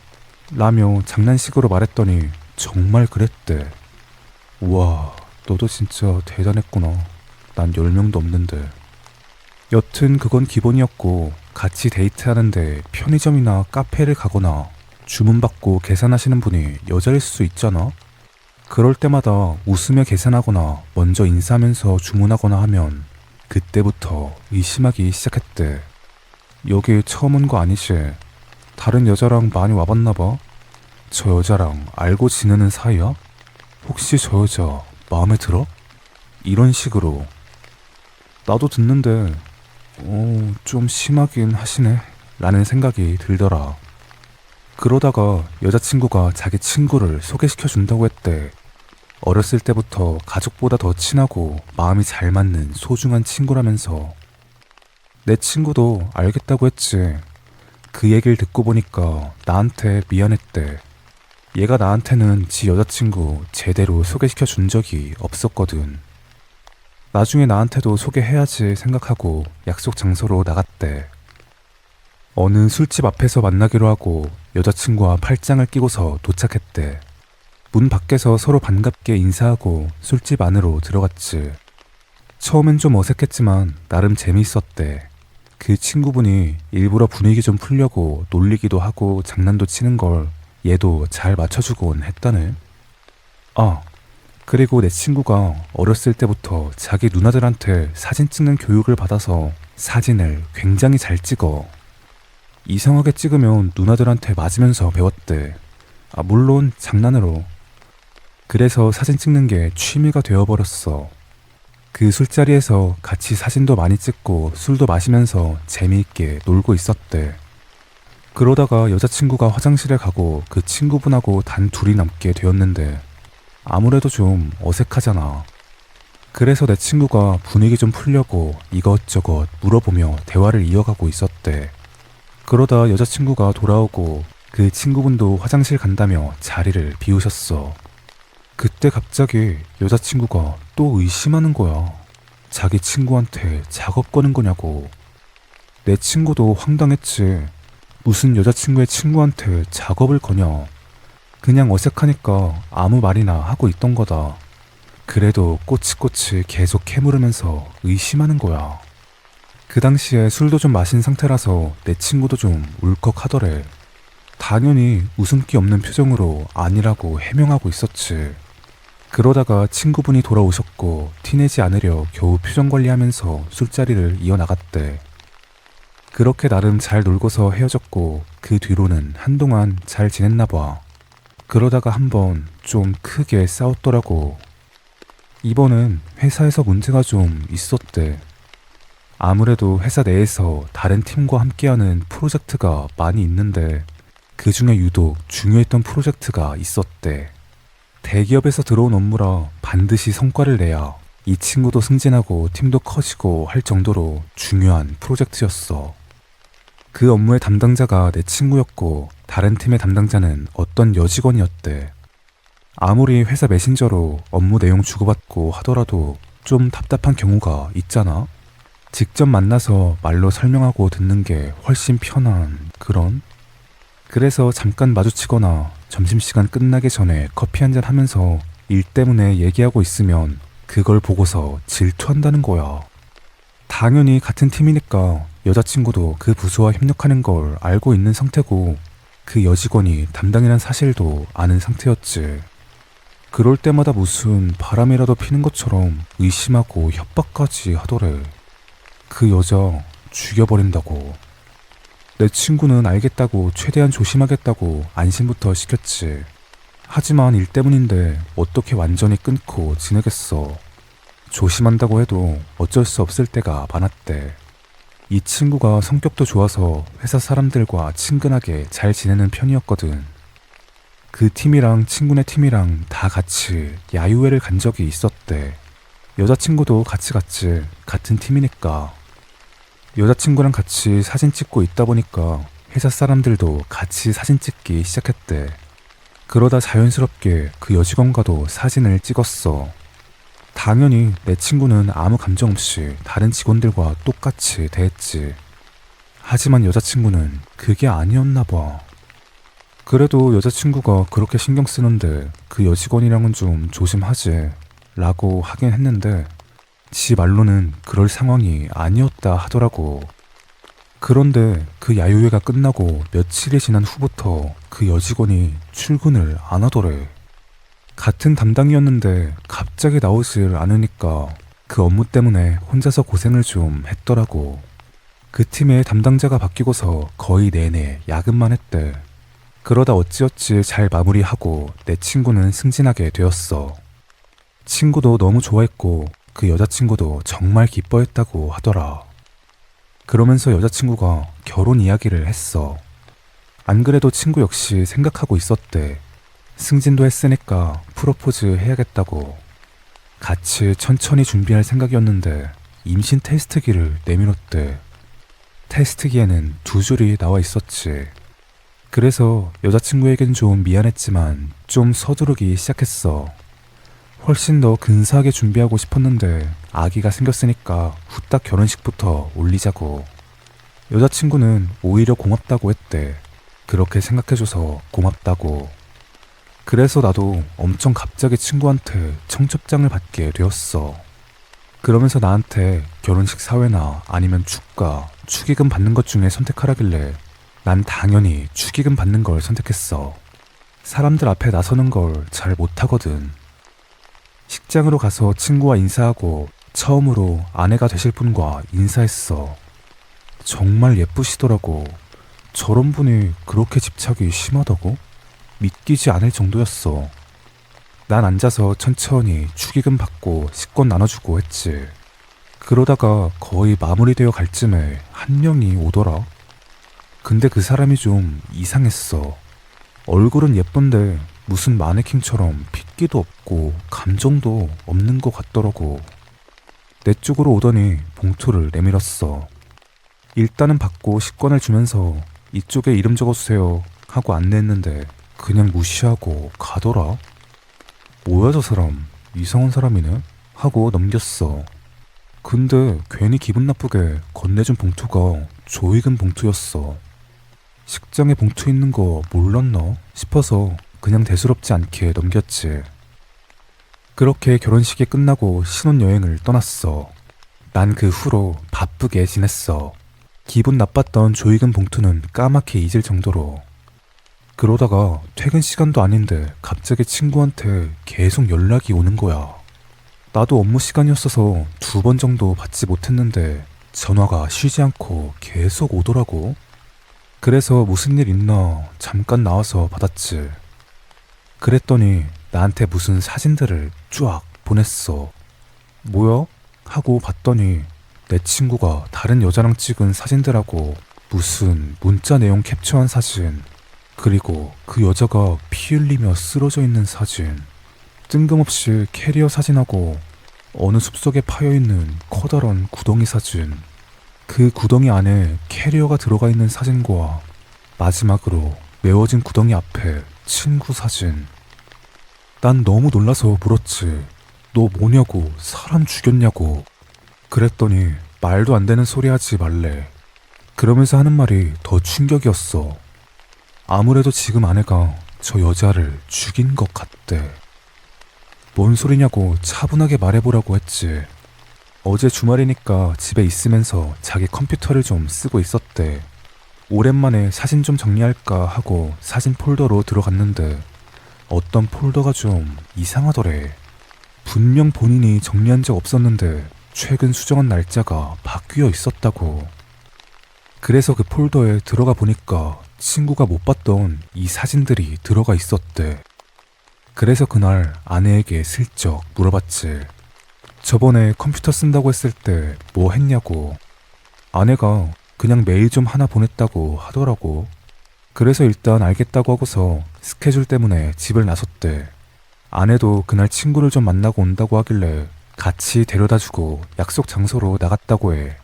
라며 장난식으로 말했더니 정말 그랬대. 우와, 너도 진짜 대단했구나. 난 10명도 없는데. 여튼 그건 기본이었고, 같이 데이트하는데 편의점이나 카페를 가거나 주문받고 계산하시는 분이 여자일 수 있잖아? 그럴 때마다 웃으며 계산하거나 먼저 인사하면서 주문하거나 하면 그때부터 의심하기 시작했대. 여기 처음 온 거 아니지? 다른 여자랑 많이 와봤나봐? 저 여자랑 알고 지내는 사이야? 혹시 저 여자 마음에 들어? 이런 식으로. 나도 듣는데 좀 심하긴 하시네 라는 생각이 들더라. 그러다가 여자친구가 자기 친구를 소개시켜 준다고 했대. 어렸을 때부터 가족보다 더 친하고 마음이 잘 맞는 소중한 친구라면서. 내 친구도 알겠다고 했지. 그 얘기를 듣고 보니까 나한테 미안했대. 얘가 나한테는 지 여자친구 제대로 소개시켜 준 적이 없었거든. 나중에 나한테도 소개해야지 생각하고 약속 장소로 나갔대. 어느 술집 앞에서 만나기로 하고 여자친구와 팔짱을 끼고서 도착했대. 문 밖에서 서로 반갑게 인사하고 술집 안으로 들어갔지. 처음엔 좀 어색했지만 나름 재미있었대. 그 친구분이 일부러 분위기 좀 풀려고 놀리기도 하고 장난도 치는 걸 얘도 잘 맞춰주곤 했다네. 아, 그리고 내 친구가 어렸을 때부터 자기 누나들한테 사진 찍는 교육을 받아서 사진을 굉장히 잘 찍어. 이상하게 찍으면 누나들한테 맞으면서 배웠대. 물론 장난으로. 그래서 사진 찍는 게 취미가 되어버렸어. 그 술자리에서 같이 사진도 많이 찍고 술도 마시면서 재미있게 놀고 있었대. 그러다가 여자친구가 화장실에 가고 그 친구분하고 단 둘이 남게 되었는데 아무래도 좀 어색하잖아. 그래서 내 친구가 분위기 좀 풀려고 이것저것 물어보며 대화를 이어가고 있었대. 그러다 여자친구가 돌아오고 그 친구분도 화장실 간다며 자리를 비우셨어. 그때 갑자기 여자친구가 또 의심하는 거야. 자기 친구한테 작업 거는 거냐고. 내 친구도 황당했지. 무슨 여자친구의 친구한테 작업을 거냐. 그냥 어색하니까 아무 말이나 하고 있던 거다. 그래도 꼬치꼬치 계속 캐물으면서 의심하는 거야. 그 당시에 술도 좀 마신 상태라서 내 친구도 좀 울컥하더래. 당연히 웃음기 없는 표정으로 아니라고 해명하고 있었지. 그러다가 친구분이 돌아오셨고 티내지 않으려 겨우 표정 관리하면서 술자리를 이어나갔대. 그렇게 나름 잘 놀고서 헤어졌고 그 뒤로는 한동안 잘 지냈나 봐. 그러다가 한번 좀 크게 싸웠더라고. 이번은 회사에서 문제가 좀 있었대. 아무래도 회사 내에서 다른 팀과 함께하는 프로젝트가 많이 있는데 그 중에 유독 중요했던 프로젝트가 있었대. 대기업에서 들어온 업무라 반드시 성과를 내야 이 친구도 승진하고 팀도 커지고 할 정도로 중요한 프로젝트였어. 그 업무의 담당자가 내 친구였고 다른 팀의 담당자는 어떤 여직원이었대. 아무리 회사 메신저로 업무 내용 주고받고 하더라도 좀 답답한 경우가 있잖아. 직접 만나서 말로 설명하고 듣는 게 훨씬 편한 그런? 그래서 잠깐 마주치거나 점심시간 끝나기 전에 커피 한잔 하면서 일 때문에 얘기하고 있으면 그걸 보고서 질투한다는 거야. 당연히 같은 팀이니까 여자친구도 그 부서와 협력하는 걸 알고 있는 상태고 그 여직원이 담당이란 사실도 아는 상태였지. 그럴 때마다 무슨 바람이라도 피는 것처럼 의심하고 협박까지 하더래. 그 여자 죽여버린다고. 내 친구는 알겠다고 최대한 조심하겠다고 안심부터 시켰지. 하지만 일 때문인데 어떻게 완전히 끊고 지내겠어. 조심한다고 해도 어쩔 수 없을 때가 많았대. 이 친구가 성격도 좋아서 회사 사람들과 친근하게 잘 지내는 편이었거든. 그 팀이랑 친구네 팀이랑 다 같이 야유회를 간 적이 있었대. 여자친구도 같이 갔지. 같은 팀이니까. 여자친구랑 같이 사진 찍고 있다 보니까 회사 사람들도 같이 사진 찍기 시작했대. 그러다 자연스럽게 그 여직원과도 사진을 찍었어. 당연히 내 친구는 아무 감정 없이 다른 직원들과 똑같이 대했지. 하지만 여자친구는 그게 아니었나 봐. 그래도 여자친구가 그렇게 신경 쓰는데 그 여직원이랑은 좀 조심하지 라고 하긴 했는데 지 말로는 그럴 상황이 아니었다 하더라고. 그런데 그 야유회가 끝나고 며칠이 지난 후부터 그 여직원이 출근을 안 하더래. 같은 담당이었는데 갑자기 나오질 않으니까 그 업무 때문에 혼자서 고생을 좀 했더라고. 그 팀의 담당자가 바뀌고서 거의 내내 야근만 했대. 그러다 어찌어찌 잘 마무리하고 내 친구는 승진하게 되었어. 친구도 너무 좋아했고 그 여자친구도 정말 기뻐했다고 하더라. 그러면서 여자친구가 결혼 이야기를 했어. 안 그래도 친구 역시 생각하고 있었대. 승진도 했으니까 프로포즈 해야겠다고. 같이 천천히 준비할 생각이었는데 임신 테스트기를 내밀었대. 테스트기에는 2줄이 나와 있었지. 그래서 여자친구에겐 좀 미안했지만 좀 서두르기 시작했어. 훨씬 더 근사하게 준비하고 싶었는데 아기가 생겼으니까 후딱 결혼식부터 올리자고. 여자친구는 오히려 고맙다고 했대. 그렇게 생각해줘서 고맙다고. 그래서 나도 엄청 갑자기 친구한테 청첩장을 받게 되었어. 그러면서 나한테 결혼식 사회나 아니면 축가, 축의금 받는 것 중에 선택하라길래 난 당연히 축의금 받는 걸 선택했어. 사람들 앞에 나서는 걸 잘 못하거든. 식장으로 가서 친구와 인사하고 처음으로 아내가 되실 분과 인사했어. 정말 예쁘시더라고. 저런 분이 그렇게 집착이 심하다고? 믿기지 않을 정도였어. 난 앉아서 천천히 축의금 받고 식권 나눠주고 했지. 그러다가 거의 마무리되어 갈 쯤에 한 명이 오더라. 근데 그 사람이 좀 이상했어. 얼굴은 예쁜데 무슨 마네킹처럼 핏기도 없고 감정도 없는 것 같더라고. 내 쪽으로 오더니 봉투를 내밀었어. 일단은 받고 식권을 주면서 이쪽에 이름 적어주세요 하고 안내했는데 그냥 무시하고 가더라. 뭐야 저 사람, 이상한 사람이네 하고 넘겼어. 근데 괜히 기분 나쁘게 건네준 봉투가 조의금 봉투였어. 식장에 봉투 있는 거 몰랐나 싶어서 그냥 대수롭지 않게 넘겼지. 그렇게 결혼식이 끝나고 신혼여행을 떠났어. 난 그 후로 바쁘게 지냈어. 기분 나빴던 조의금 봉투는 까맣게 잊을 정도로. 그러다가 퇴근 시간도 아닌데 갑자기 친구한테 계속 연락이 오는 거야. 나도 업무 시간이었어서 2번 정도 받지 못했는데 전화가 쉬지 않고 계속 오더라고. 그래서 무슨 일 있나 잠깐 나와서 받았지. 그랬더니 나한테 무슨 사진들을 쫙 보냈어. 뭐야? 하고 봤더니 내 친구가 다른 여자랑 찍은 사진들하고 무슨 문자 내용 캡처한 사진, 그리고 그 여자가 피 흘리며 쓰러져 있는 사진, 뜬금없이 캐리어 사진하고 어느 숲속에 파여있는 커다란 구덩이 사진, 그 구덩이 안에 캐리어가 들어가 있는 사진과 마지막으로 메워진 구덩이 앞에 친구 사진. 난 너무 놀라서 물었지. 너 뭐냐고, 사람 죽였냐고. 그랬더니 말도 안 되는 소리 하지 말래. 그러면서 하는 말이 더 충격이었어. 아무래도 지금 아내가 저 여자를 죽인 것 같대. 뭔 소리냐고 차분하게 말해보라고 했지. 어제 주말이니까 집에 있으면서 자기 컴퓨터를 좀 쓰고 있었대. 오랜만에 사진 좀 정리할까 하고 사진 폴더로 들어갔는데 어떤 폴더가 좀 이상하더래. 분명 본인이 정리한 적 없었는데 최근 수정한 날짜가 바뀌어 있었다고. 그래서 그 폴더에 들어가 보니까 친구가 못 봤던 이 사진들이 들어가 있었대. 그래서 그날 아내에게 슬쩍 물어봤지. 저번에 컴퓨터 쓴다고 했을 때 뭐 했냐고. 아내가 그냥 메일 좀 하나 보냈다고 하더라고. 그래서 일단 알겠다고 하고서 스케줄 때문에 집을 나섰대. 아내도 그날 친구를 좀 만나고 온다고 하길래 같이 데려다주고 약속 장소로 나갔다고 해.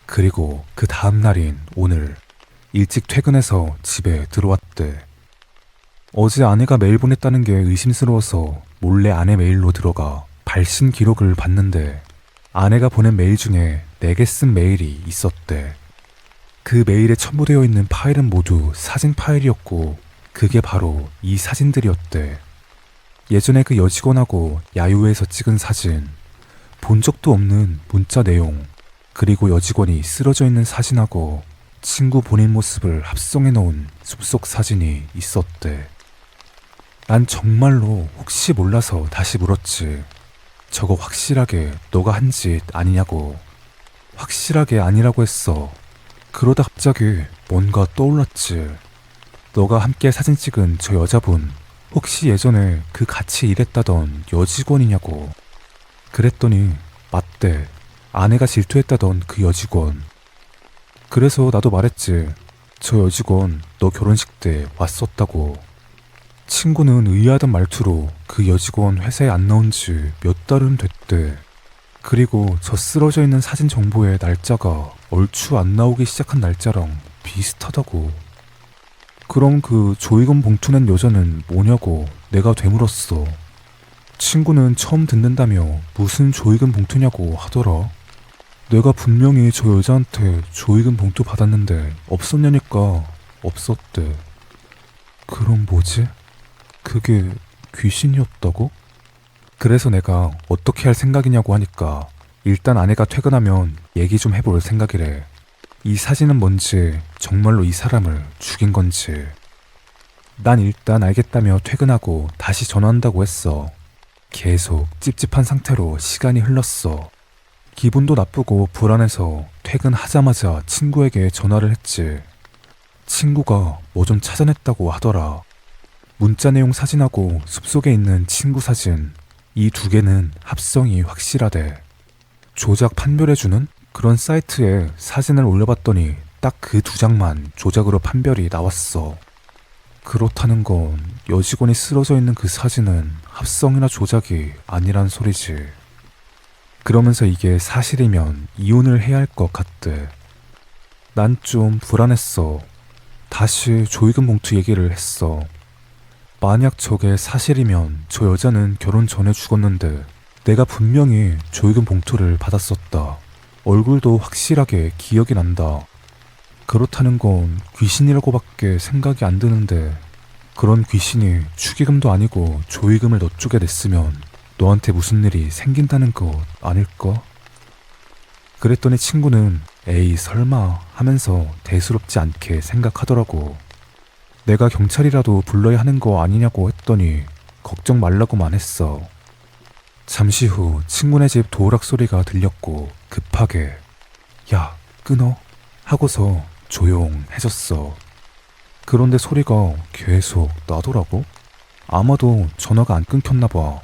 그리고 그 다음 날인 오늘 일찍 퇴근해서 집에 들어왔대. 어제 아내가 메일 보냈다는 게 의심스러워서 몰래 아내 메일로 들어가 발신 기록을 봤는데 아내가 보낸 메일 중에 내게 쓴 메일이 있었대. 그 메일에 첨부되어 있는 파일은 모두 사진 파일이었고 그게 바로 이 사진들이었대. 예전에 그 여직원하고 야유회에서 찍은 사진, 본 적도 없는 문자 내용, 그리고 여직원이 쓰러져 있는 사진하고 친구 본인 모습을 합성해 놓은 숲속 사진이 있었대. 난 정말로 혹시 몰라서 다시 물었지. 저거 확실하게 너가 한 짓 아니냐고. 확실하게 아니라고 했어. 그러다 갑자기 뭔가 떠올랐지. 너가 함께 사진 찍은 저 여자분 혹시 예전에 그 같이 일했다던 여직원이냐고. 그랬더니 맞대. 아내가 질투했다던 그 여직원. 그래서 나도 말했지. 저 여직원 너 결혼식 때 왔었다고. 친구는 의아하던 말투로 그 여직원 회사에 안 나온 지 몇 달은 됐대. 그리고 저 쓰러져 있는 사진 정보의 날짜가 얼추 안 나오기 시작한 날짜랑 비슷하다고. 그럼 그 조이금 봉투 낸 여자는 뭐냐고 내가 되물었어. 친구는 처음 듣는다며 무슨 조이금 봉투냐고 하더라. 내가 분명히 저 여자한테 조이금 봉투 받았는데 없었냐니까 없었대. 그럼 뭐지? 그게 귀신이었다고? 그래서 내가 어떻게 할 생각이냐고 하니까 일단 아내가 퇴근하면 얘기 좀 해볼 생각이래. 이 사진은 뭔지, 정말로 이 사람을 죽인 건지. 난 일단 알겠다며 퇴근하고 다시 전화한다고 했어. 계속 찝찝한 상태로 시간이 흘렀어. 기분도 나쁘고 불안해서 퇴근하자마자 친구에게 전화를 했지. 친구가 뭐 좀 찾아냈다고 하더라. 문자 내용 사진하고 숲속에 있는 친구 사진, 이 두 개는 합성이 확실하대. 조작 판별해주는 그런 사이트에 사진을 올려봤더니 딱 그 두 장만 조작으로 판별이 나왔어. 그렇다는 건 여직원이 쓰러져 있는 그 사진은 합성이나 조작이 아니란 소리지. 그러면서 이게 사실이면 이혼을 해야 할 것 같대. 난 좀 불안했어. 다시 조이금 봉투 얘기를 했어. 만약 저게 사실이면 저 여자는 결혼 전에 죽었는데 내가 분명히 조이금 봉투를 받았었다. 얼굴도 확실하게 기억이 난다. 그렇다는 건 귀신이라고밖에 생각이 안 드는데 그런 귀신이 축의금도 아니고 조이금을 너 쪽에 냈으면 너한테 무슨 일이 생긴다는 것 아닐까? 그랬더니 친구는 에이 설마 하면서 대수롭지 않게 생각하더라고. 내가 경찰이라도 불러야 하는 거 아니냐고 했더니 걱정 말라고만 했어. 잠시 후 친구네 집 도어락 소리가 들렸고 급하게 야 끊어 하고서 조용해졌어. 그런데 소리가 계속 나더라고. 아마도 전화가 안 끊겼나 봐.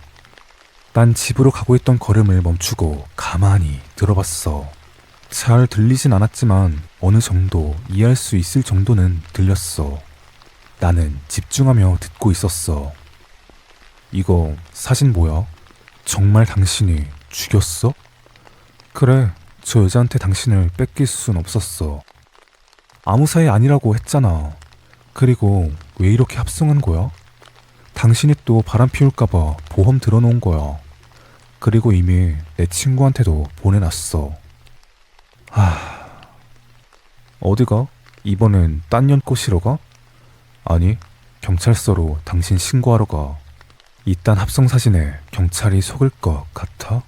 난 집으로 가고 있던 걸음을 멈추고 가만히 들어봤어. 잘 들리진 않았지만 어느 정도 이해할 수 있을 정도는 들렸어. 나는 집중하며 듣고 있었어. 이거 사진 뭐야? 정말 당신이 죽였어? 그래, 저 여자한테 당신을 뺏길 순 없었어. 아무 사이 아니라고 했잖아. 그리고 왜 이렇게 합성한 거야? 당신이 또 바람 피울까봐 보험 들어놓은 거야. 그리고 이미 내 친구한테도 보내놨어. 어디가? 이번엔 딴 년 꼬시러 가? 아니, 경찰서로 당신 신고하러 가. 이딴 합성 사진에 경찰이 속을 것 같아?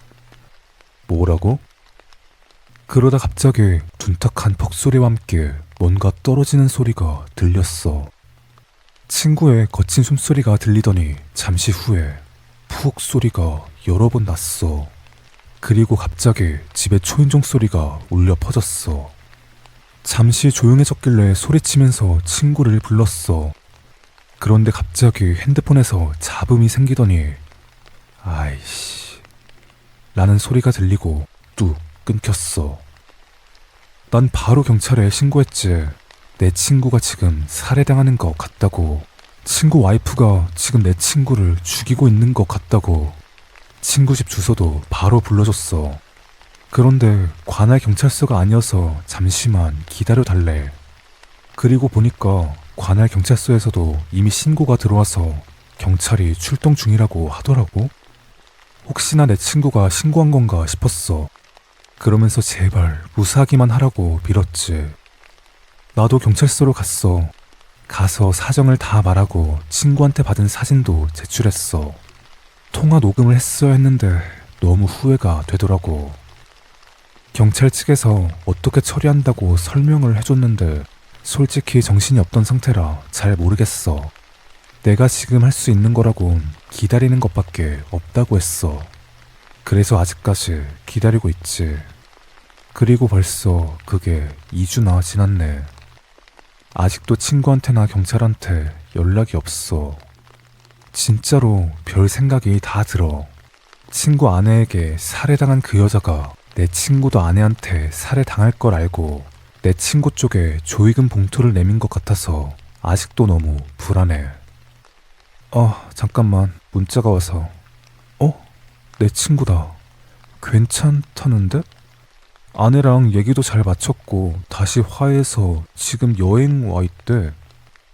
뭐라고? 그러다 갑자기 둔탁한 퍽소리와 함께 뭔가 떨어지는 소리가 들렸어. 친구의 거친 숨소리가 들리더니 잠시 후에 푹 소리가 여러 번 났어. 그리고 갑자기 집에 초인종 소리가 울려 퍼졌어. 잠시 조용해졌길래 소리치면서 친구를 불렀어. 그런데 갑자기 핸드폰에서 잡음이 생기더니 아이씨 라는 소리가 들리고 뚝 끊겼어. 난 바로 경찰에 신고했지. 내 친구가 지금 살해당하는 것 같다고. 친구 와이프가 지금 내 친구를 죽이고 있는 것 같다고. 친구 집 주소도 바로 불러줬어. 그런데 관할 경찰서가 아니어서 잠시만 기다려달래. 그리고 보니까 관할 경찰서에서도 이미 신고가 들어와서 경찰이 출동 중이라고 하더라고. 혹시나 내 친구가 신고한 건가 싶었어. 그러면서 제발 무사하기만 하라고 빌었지. 나도 경찰서로 갔어. 가서 사정을 다 말하고 친구한테 받은 사진도 제출했어. 통화 녹음을 했어야 했는데 너무 후회가 되더라고. 경찰 측에서 어떻게 처리한다고 설명을 해줬는데 솔직히 정신이 없던 상태라 잘 모르겠어. 내가 지금 할 수 있는 거라곤 기다리는 것밖에 없다고 했어. 그래서 아직까지 기다리고 있지. 그리고 벌써 그게 2주나 지났네. 아직도 친구한테나 경찰한테 연락이 없어. 진짜로 별 생각이 다 들어. 친구 아내에게 살해당한 그 여자가 내 친구도 아내한테 살해당할 걸 알고 내 친구 쪽에 조의금 봉투를 내민 것 같아서 아직도 너무 불안해. 잠깐만, 문자가 와서. 내 친구다. 괜찮다는데? 아내랑 얘기도 잘 마쳤고 다시 화해해서 지금 여행 와 있대.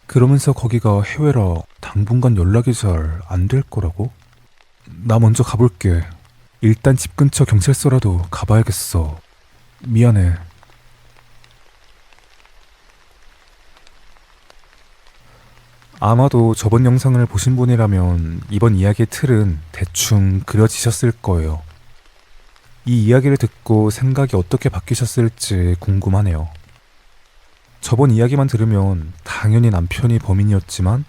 그러면서 거기가 해외라 당분간 연락이 잘 안 될 거라고? 나 먼저 가볼게. 일단 집 근처 경찰서라도 가봐야겠어. 미안해. 아마도 저번 영상을 보신 분이라면 이번 이야기의 틀은 대충 그려지셨을 거예요. 이 이야기를 듣고 생각이 어떻게 바뀌셨을지 궁금하네요. 저번 이야기만 들으면 당연히 남편이 범인이었지만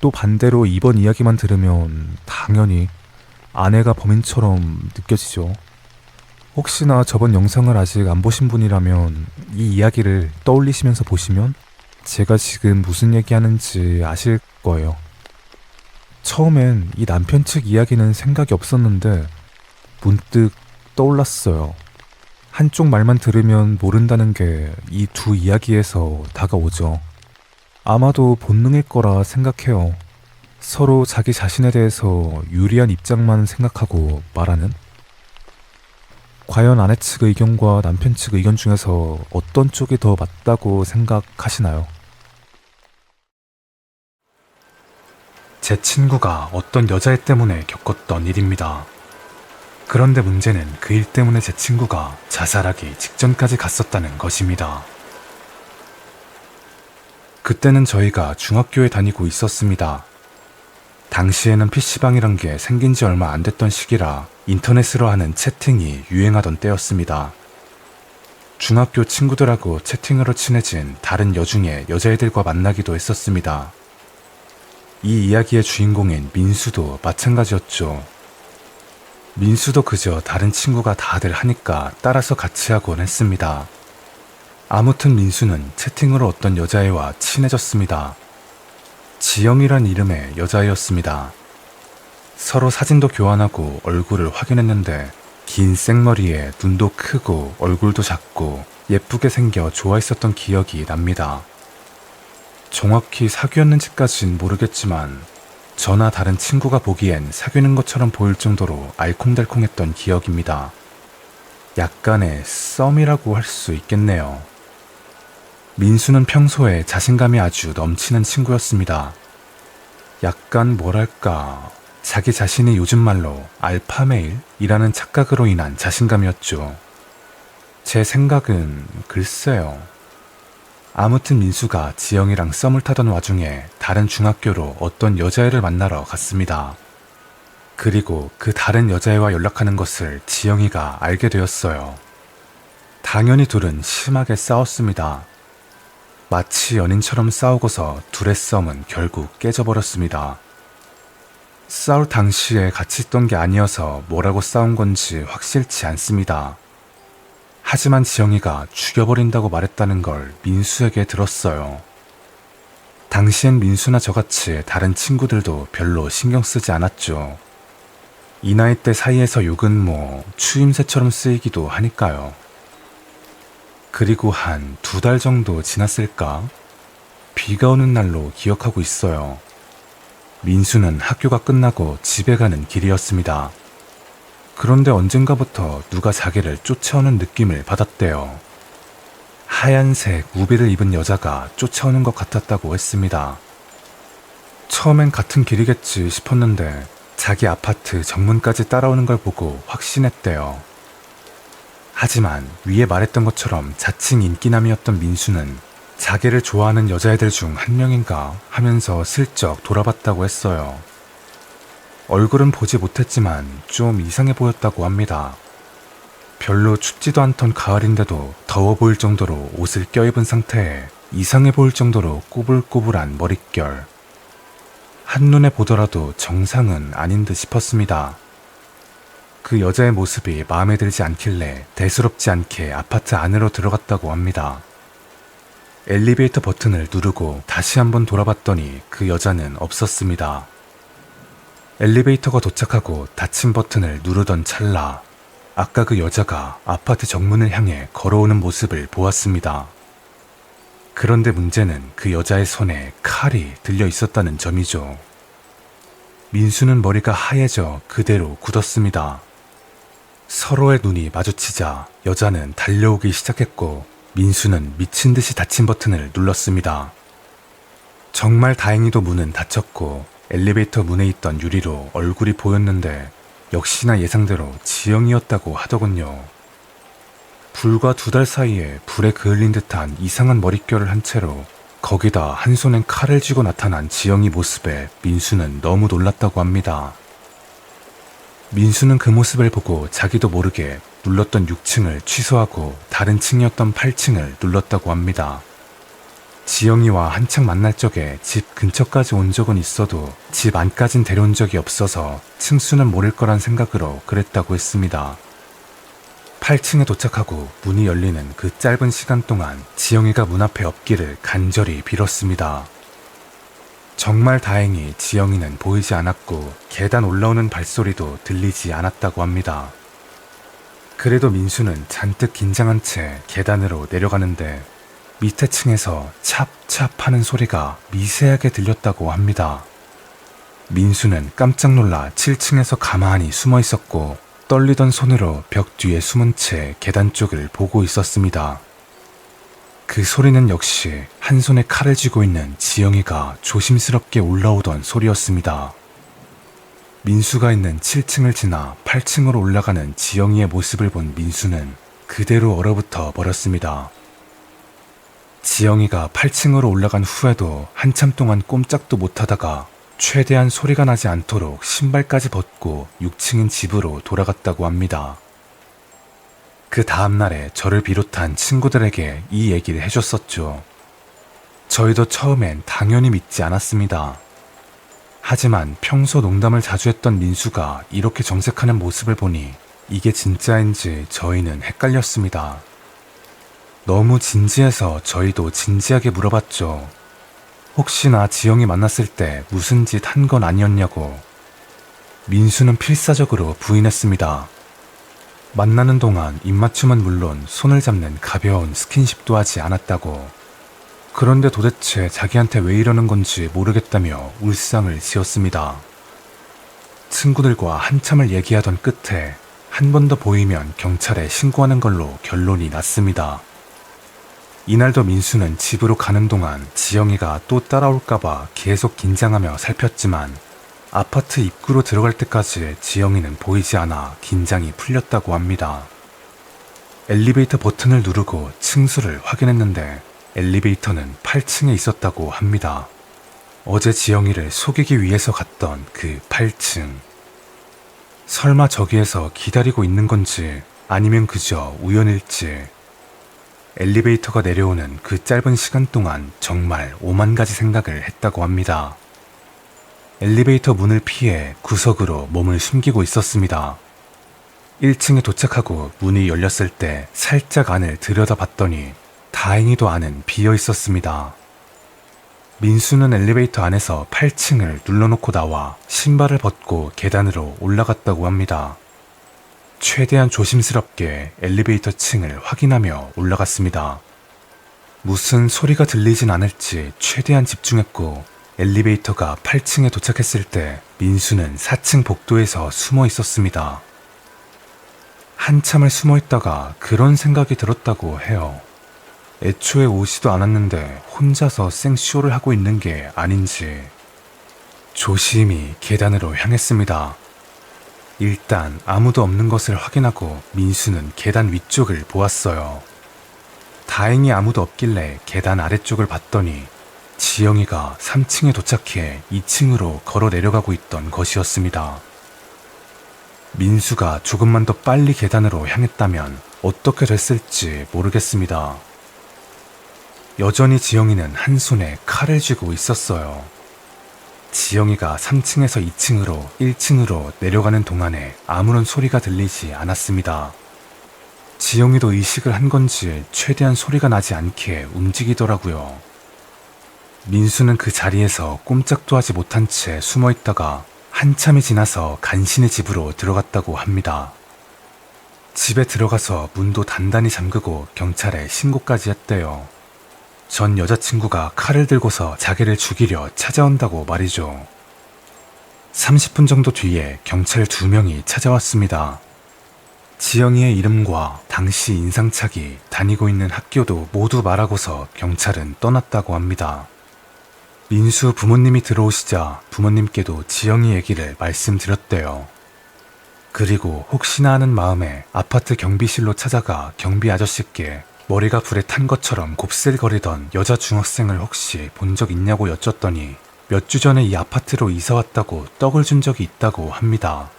또 반대로 이번 이야기만 들으면 당연히 아내가 범인처럼 느껴지죠. 혹시나 저번 영상을 아직 안 보신 분이라면 이 이야기를 떠올리시면서 보시면 제가 지금 무슨 얘기하는지 아실 거예요. 처음엔 이 남편 측 이야기는 생각이 없었는데 문득 떠올랐어요. 한쪽 말만 들으면 모른다는 게 이 두 이야기에서 다가오죠. 아마도 본능일 거라 생각해요. 서로 자기 자신에 대해서 유리한 입장만 생각하고 말하는? 과연 아내 측 의견과 남편 측 의견 중에서 어떤 쪽이 더 맞다고 생각하시나요? 제 친구가 어떤 여자애 때문에 겪었던 일입니다. 그런데 문제는 그 일 때문에 제 친구가 자살하기 직전까지 갔었다는 것입니다. 그때는 저희가 중학교에 다니고 있었습니다. 당시에는 PC방이란 게 생긴 지 얼마 안 됐던 시기라 인터넷으로 하는 채팅이 유행하던 때였습니다. 중학교 친구들하고 채팅으로 친해진 다른 여중의 여자애들과 만나기도 했었습니다. 이 이야기의 주인공인 민수도 마찬가지였죠. 민수도 그저 다른 친구가 다들 하니까 따라서 같이 하곤 했습니다. 아무튼 민수는 채팅으로 어떤 여자애와 친해졌습니다. 지영이란 이름의 여자애였습니다. 서로 사진도 교환하고 얼굴을 확인했는데 긴 생머리에 눈도 크고 얼굴도 작고 예쁘게 생겨 좋아했었던 기억이 납니다. 정확히 사귀었는지까진 모르겠지만 저나 다른 친구가 보기엔 사귀는 것처럼 보일 정도로 알콩달콩했던 기억입니다. 약간의 썸이라고 할 수 있겠네요. 민수는 평소에 자신감이 아주 넘치는 친구였습니다. 약간 뭐랄까, 자기 자신이 요즘 말로 알파메일이라는 착각으로 인한 자신감이었죠. 제 생각은 글쎄요. 아무튼 민수가 지영이랑 썸을 타던 와중에 다른 중학교로 어떤 여자애를 만나러 갔습니다. 그리고 그 다른 여자애와 연락하는 것을 지영이가 알게 되었어요. 당연히 둘은 심하게 싸웠습니다. 마치 연인처럼 싸우고서 둘의 썸은 결국 깨져버렸습니다. 싸울 당시에 같이 있던 게 아니어서 뭐라고 싸운 건지 확실치 않습니다. 하지만 지영이가 죽여버린다고 말했다는 걸 민수에게 들었어요. 당시엔 민수나 저같이 다른 친구들도 별로 신경 쓰지 않았죠. 이 나이 때 사이에서 욕은 뭐 추임새처럼 쓰이기도 하니까요. 그리고 한 2달 정도 지났을까? 비가 오는 날로 기억하고 있어요. 민수는 학교가 끝나고 집에 가는 길이었습니다. 그런데 언젠가부터 누가 자기를 쫓아오는 느낌을 받았대요. 하얀색 우비를 입은 여자가 쫓아오는 것 같았다고 했습니다. 처음엔 같은 길이겠지 싶었는데 자기 아파트 정문까지 따라오는 걸 보고 확신했대요. 하지만 위에 말했던 것처럼 자칭 인기남이었던 민수는 자기를 좋아하는 여자애들 중 한 명인가 하면서 슬쩍 돌아봤다고 했어요. 얼굴은 보지 못했지만 좀 이상해 보였다고 합니다. 별로 춥지도 않던 가을인데도 더워 보일 정도로 옷을 껴입은 상태에 이상해 보일 정도로 꼬불꼬불한 머릿결. 한눈에 보더라도 정상은 아닌 듯 싶었습니다. 그 여자의 모습이 마음에 들지 않길래 대수롭지 않게 아파트 안으로 들어갔다고 합니다. 엘리베이터 버튼을 누르고 다시 한번 돌아봤더니 그 여자는 없었습니다. 엘리베이터가 도착하고 닫힌 버튼을 누르던 찰나 아까 그 여자가 아파트 정문을 향해 걸어오는 모습을 보았습니다. 그런데 문제는 그 여자의 손에 칼이 들려 있었다는 점이죠. 민수는 머리가 하얘져 그대로 굳었습니다. 서로의 눈이 마주치자 여자는 달려오기 시작했고 민수는 미친 듯이 닫힌 버튼을 눌렀습니다. 정말 다행히도 문은 닫혔고 엘리베이터 문에 있던 유리로 얼굴이 보였는데 역시나 예상대로 지영이었다고 하더군요. 불과 2달 사이에 불에 그을린 듯한 이상한 머릿결을 한 채로 거기다 한 손엔 칼을 쥐고 나타난 지영이 모습에 민수는 너무 놀랐다고 합니다. 민수는 그 모습을 보고 자기도 모르게 눌렀던 6층을 취소하고 다른 층이었던 8층을 눌렀다고 합니다. 지영이와 한창 만날 적에 집 근처까지 온 적은 있어도 집 안까진 데려온 적이 없어서 층수는 모를 거란 생각으로 그랬다고 했습니다. 8층에 도착하고 문이 열리는 그 짧은 시간 동안 지영이가 문 앞에 없기를 간절히 빌었습니다. 정말 다행히 지영이는 보이지 않았고 계단 올라오는 발소리도 들리지 않았다고 합니다. 그래도 민수는 잔뜩 긴장한 채 계단으로 내려가는데 밑에 층에서 찹찹 하는 소리가 미세하게 들렸다고 합니다. 민수는 깜짝 놀라 7층에서 가만히 숨어 있었고 떨리던 손으로 벽 뒤에 숨은 채 계단 쪽을 보고 있었습니다. 그 소리는 역시 한 손에 칼을 쥐고 있는 지영이가 조심스럽게 올라오던 소리였습니다. 민수가 있는 7층을 지나 8층으로 올라가는 지영이의 모습을 본 민수는 그대로 얼어붙어 버렸습니다. 지영이가 8층으로 올라간 후에도 한참 동안 꼼짝도 못하다가 최대한 소리가 나지 않도록 신발까지 벗고 6층인 집으로 돌아갔다고 합니다. 그 다음날에 저를 비롯한 친구들에게 이 얘기를 해줬었죠. 저희도 처음엔 당연히 믿지 않았습니다. 하지만 평소 농담을 자주 했던 민수가 이렇게 정색하는 모습을 보니 이게 진짜인지 저희는 헷갈렸습니다. 너무 진지해서 저희도 진지하게 물어봤죠. 혹시나 지영이 만났을 때 무슨 짓 한 건 아니었냐고. 민수는 필사적으로 부인했습니다. 만나는 동안 입맞춤은 물론 손을 잡는 가벼운 스킨십도 하지 않았다고. 그런데 도대체 자기한테 왜 이러는 건지 모르겠다며 울상을 지었습니다. 친구들과 한참을 얘기하던 끝에 한 번 더 보이면 경찰에 신고하는 걸로 결론이 났습니다. 이날도 민수는 집으로 가는 동안 지영이가 또 따라올까봐 계속 긴장하며 살폈지만 아파트 입구로 들어갈 때까지 지영이는 보이지 않아 긴장이 풀렸다고 합니다. 엘리베이터 버튼을 누르고 층수를 확인했는데 엘리베이터는 8층에 있었다고 합니다. 어제 지영이를 속이기 위해서 갔던 그 8층. 설마 저기에서 기다리고 있는 건지 아니면 그저 우연일지. 엘리베이터가 내려오는 그 짧은 시간 동안 정말 오만 가지 생각을 했다고 합니다. 엘리베이터 문을 피해 구석으로 몸을 숨기고 있었습니다. 1층에 도착하고 문이 열렸을 때 살짝 안을 들여다봤더니 다행히도 안은 비어 있었습니다. 민수는 엘리베이터 안에서 8층을 눌러놓고 나와 신발을 벗고 계단으로 올라갔다고 합니다. 최대한 조심스럽게 엘리베이터 층을 확인하며 올라갔습니다. 무슨 소리가 들리진 않을지 최대한 집중했고 엘리베이터가 8층에 도착했을 때 민수는 4층 복도에서 숨어 있었습니다. 한참을 숨어 있다가 그런 생각이 들었다고 해요. 애초에 오지도 않았는데 혼자서 생쇼를 하고 있는 게 아닌지 조심히 계단으로 향했습니다. 일단 아무도 없는 것을 확인하고 민수는 계단 위쪽을 보았어요. 다행히 아무도 없길래 계단 아래쪽을 봤더니 지영이가 3층에 도착해 2층으로 걸어 내려가고 있던 것이었습니다. 민수가 조금만 더 빨리 계단으로 향했다면 어떻게 됐을지 모르겠습니다. 여전히 지영이는 한 손에 칼을 쥐고 있었어요. 지영이가 3층에서 2층으로 1층으로 내려가는 동안에 아무런 소리가 들리지 않았습니다. 지영이도 의식을 한 건지 최대한 소리가 나지 않게 움직이더라고요. 민수는 그 자리에서 꼼짝도 하지 못한 채 숨어 있다가 한참이 지나서 간신히 집으로 들어갔다고 합니다. 집에 들어가서 문도 단단히 잠그고 경찰에 신고까지 했대요. 전 여자친구가 칼을 들고서 자기를 죽이려 찾아온다고 말이죠. 30분 정도 뒤에 경찰 2명이 찾아왔습니다. 지영이의 이름과 당시 인상착이 다니고 있는 학교도 모두 말하고서 경찰은 떠났다고 합니다. 민수 부모님이 들어오시자 부모님께도 지영이 얘기를 말씀드렸대요. 그리고 혹시나 하는 마음에 아파트 경비실로 찾아가 경비 아저씨께 머리가 불에 탄 것처럼 곱슬거리던 여자 중학생을 혹시 본 적 있냐고 여쭸더니 몇 주 전에 이 아파트로 이사 왔다고 떡을 준 적이 있다고 합니다.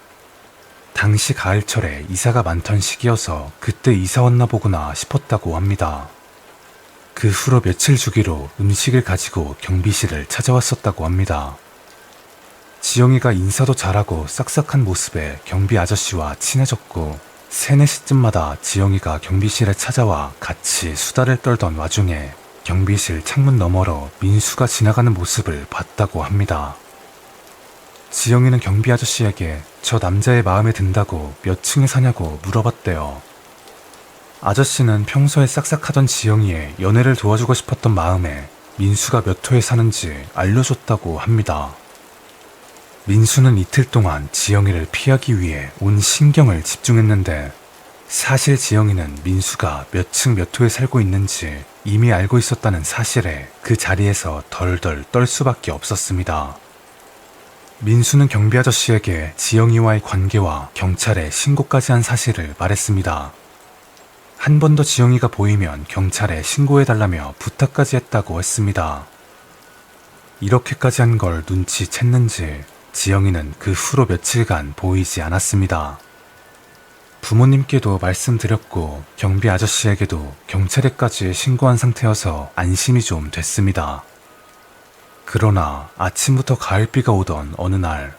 당시 가을철에 이사가 많던 시기여서 그때 이사 왔나 보구나 싶었다고 합니다. 그 후로 며칠 주기로 음식을 가지고 경비실을 찾아왔었다고 합니다. 지영이가 인사도 잘하고 싹싹한 모습에 경비 아저씨와 친해졌고 3, 4시쯤마다 지영이가 경비실에 찾아와 같이 수다를 떨던 와중에 경비실 창문 너머로 민수가 지나가는 모습을 봤다고 합니다. 지영이는 경비 아저씨에게 저 남자의 마음에 든다고 몇 층에 사냐고 물어봤대요. 아저씨는 평소에 싹싹하던 지영이의 연애를 도와주고 싶었던 마음에 민수가 몇 호에 사는지 알려줬다고 합니다. 민수는 이틀 동안 지영이를 피하기 위해 온 신경을 집중했는데 사실 지영이는 민수가 몇 층 몇 호에 살고 있는지 이미 알고 있었다는 사실에 그 자리에서 덜덜 떨 수밖에 없었습니다. 민수는 경비 아저씨에게 지영이와의 관계와 경찰에 신고까지 한 사실을 말했습니다. 한 번 더 지영이가 보이면 경찰에 신고해달라며 부탁까지 했다고 했습니다. 이렇게까지 한 걸 눈치챘는지 지영이는 그 후로 며칠간 보이지 않았습니다. 부모님께도 말씀드렸고 경비 아저씨에게도 경찰에까지 신고한 상태여서 안심이 좀 됐습니다. 그러나 아침부터 가을비가 오던 어느 날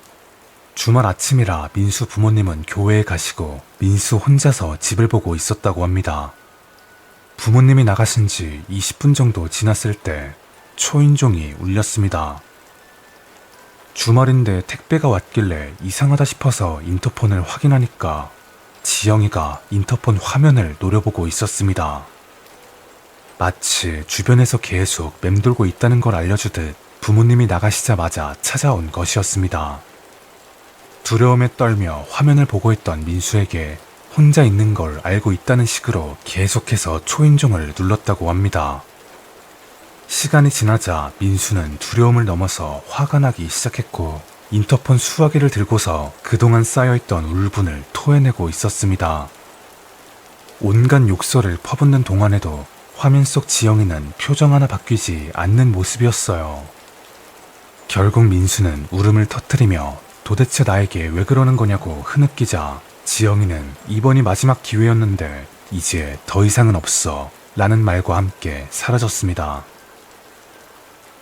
주말 아침이라 민수 부모님은 교회에 가시고 민수 혼자서 집을 보고 있었다고 합니다. 부모님이 나가신 지 20분 정도 지났을 때 초인종이 울렸습니다. 주말인데 택배가 왔길래 이상하다 싶어서 인터폰을 확인하니까 지영이가 인터폰 화면을 노려보고 있었습니다. 마치 주변에서 계속 맴돌고 있다는 걸 알려주듯 부모님이 나가시자마자 찾아온 것이었습니다. 두려움에 떨며 화면을 보고 있던 민수에게 혼자 있는 걸 알고 있다는 식으로 계속해서 초인종을 눌렀다고 합니다. 시간이 지나자 민수는 두려움을 넘어서 화가 나기 시작했고 인터폰 수화기를 들고서 그동안 쌓여있던 울분을 토해내고 있었습니다. 온갖 욕설을 퍼붓는 동안에도 화면 속 지영이는 표정 하나 바뀌지 않는 모습이었어요. 결국 민수는 울음을 터뜨리며 도대체 나에게 왜 그러는 거냐고 흐느끼자 지영이는 이번이 마지막 기회였는데 이제 더 이상은 없어 라는 말과 함께 사라졌습니다.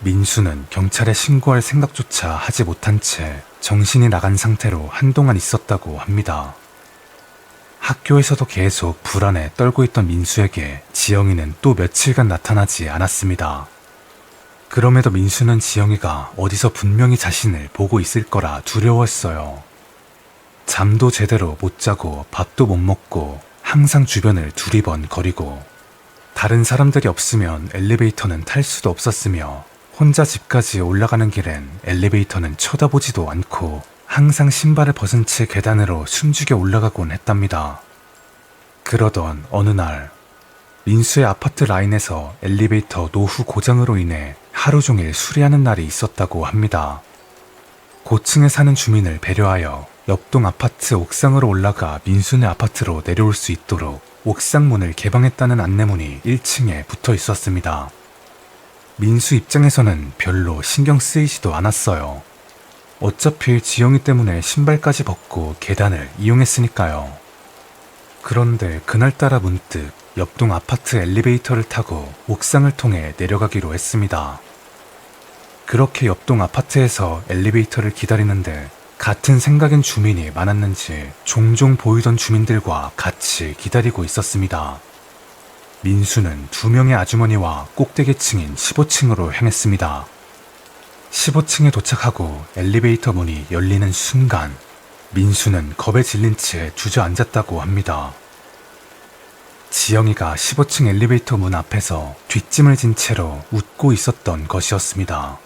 민수는 경찰에 신고할 생각조차 하지 못한 채 정신이 나간 상태로 한동안 있었다고 합니다. 학교에서도 계속 불안에 떨고 있던 민수에게 지영이는 또 며칠간 나타나지 않았습니다. 그럼에도 민수는 지영이가 어디서 분명히 자신을 보고 있을 거라 두려워했어요. 잠도 제대로 못 자고 밥도 못 먹고 항상 주변을 두리번거리고 다른 사람들이 없으면 엘리베이터는 탈 수도 없었으며 혼자 집까지 올라가는 길엔 엘리베이터는 쳐다보지도 않고 항상 신발을 벗은 채 계단으로 숨죽여 올라가곤 했답니다. 그러던 어느 날 민수의 아파트 라인에서 엘리베이터 노후 고장으로 인해 하루 종일 수리하는 날이 있었다고 합니다. 고층에 사는 주민을 배려하여 옆동 아파트 옥상으로 올라가 민수네 아파트로 내려올 수 있도록 옥상 문을 개방했다는 안내문이 1층에 붙어 있었습니다. 민수 입장에서는 별로 신경 쓰이지도 않았어요. 어차피 지영이 때문에 신발까지 벗고 계단을 이용했으니까요. 그런데 그날따라 문득 옆동 아파트 엘리베이터를 타고 옥상을 통해 내려가기로 했습니다. 그렇게 옆동 아파트에서 엘리베이터를 기다리는데 같은 생각인 주민이 많았는지 종종 보이던 주민들과 같이 기다리고 있었습니다. 민수는 2명의 아주머니와 꼭대기층인 15층으로 향했습니다. 15층에 도착하고 엘리베이터 문이 열리는 순간 민수는 겁에 질린 채 주저앉았다고 합니다. 지영이가 15층 엘리베이터 문 앞에서 뒷짐을 진 채로 웃고 있었던 것이었습니다.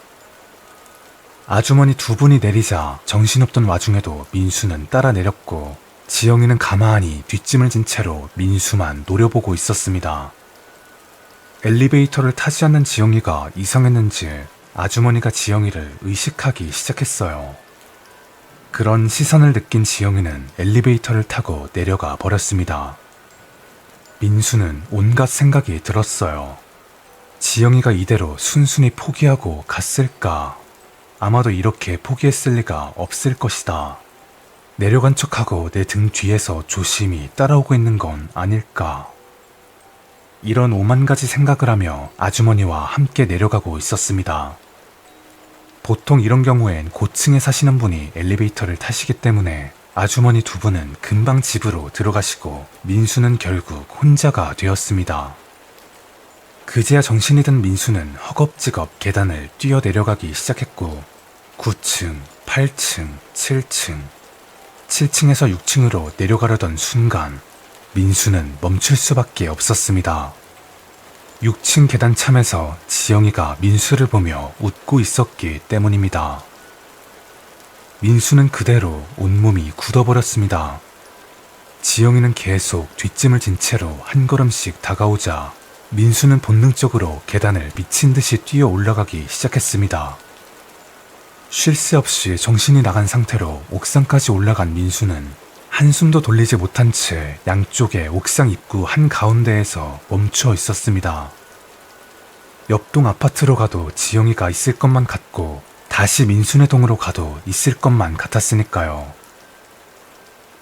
아주머니 2분이 내리자 정신없던 와중에도 민수는 따라 내렸고 지영이는 가만히 뒷짐을 진 채로 민수만 노려보고 있었습니다. 엘리베이터를 타지 않는 지영이가 이상했는지 아주머니가 지영이를 의식하기 시작했어요. 그런 시선을 느낀 지영이는 엘리베이터를 타고 내려가 버렸습니다. 민수는 온갖 생각이 들었어요. 지영이가 이대로 순순히 포기하고 갔을까? 아마도 이렇게 포기했을 리가 없을 것이다. 내려간 척하고 내 등 뒤에서 조심히 따라오고 있는 건 아닐까? 이런 오만 가지 생각을 하며 아주머니와 함께 내려가고 있었습니다. 보통 이런 경우엔 고층에 사시는 분이 엘리베이터를 타시기 때문에 아주머니 2분은 금방 집으로 들어가시고 민수는 결국 혼자가 되었습니다. 그제야 정신이 든 민수는 허겁지겁 계단을 뛰어 내려가기 시작했고 9층, 8층, 7층, 7층에서 6층으로 내려가려던 순간 민수는 멈출 수밖에 없었습니다. 6층 계단참에서 지영이가 민수를 보며 웃고 있었기 때문입니다. 민수는 그대로 온몸이 굳어버렸습니다. 지영이는 계속 뒷짐을 진 채로 한 걸음씩 다가오자 민수는 본능적으로 계단을 미친 듯이 뛰어 올라가기 시작했습니다. 쉴 새 없이 정신이 나간 상태로 옥상까지 올라간 민수는 한숨도 돌리지 못한 채 양쪽의 옥상 입구 한가운데에서 멈춰 있었습니다. 옆동 아파트로 가도 지영이가 있을 것만 같고 다시 민수네 동으로 가도 있을 것만 같았으니까요.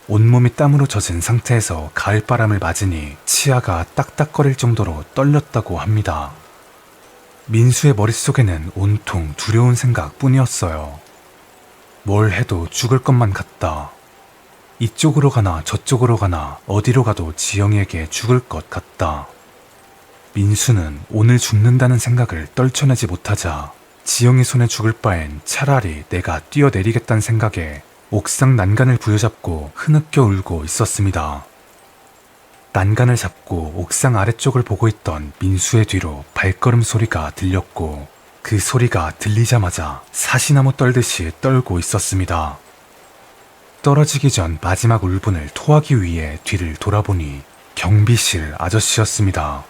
온몸이 땀으로 젖은 상태에서 가을바람을 맞으니 치아가 딱딱거릴 정도로 떨렸다고 합니다. 민수의 머릿속에는 온통 두려운 생각뿐이었어요. 뭘 해도 죽을 것만 같다. 이쪽으로 가나 저쪽으로 가나 어디로 가도 지영이에게 죽을 것 같다. 민수는 오늘 죽는다는 생각을 떨쳐내지 못하자 지영이 손에 죽을 바엔 차라리 내가 뛰어내리겠다는 생각에 옥상 난간을 부여잡고 흐느껴 울고 있었습니다. 난간을 잡고 옥상 아래쪽을 보고 있던 민수의 뒤로 발걸음 소리가 들렸고 그 소리가 들리자마자 사시나무 떨듯이 떨고 있었습니다. 떨어지기 전 마지막 울분을 토하기 위해 뒤를 돌아보니 경비실 아저씨였습니다.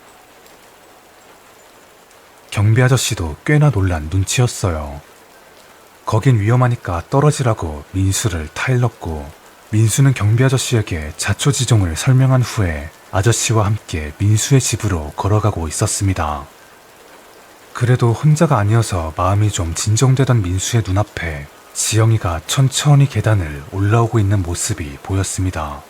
경비 아저씨도 꽤나 놀란 눈치였어요. 거긴 위험하니까 떨어지라고 민수를 타일렀고 민수는 경비 아저씨에게 자초지종을 설명한 후에 아저씨와 함께 민수의 집으로 걸어가고 있었습니다. 그래도 혼자가 아니어서 마음이 좀 진정되던 민수의 눈앞에 지영이가 천천히 계단을 올라오고 있는 모습이 보였습니다.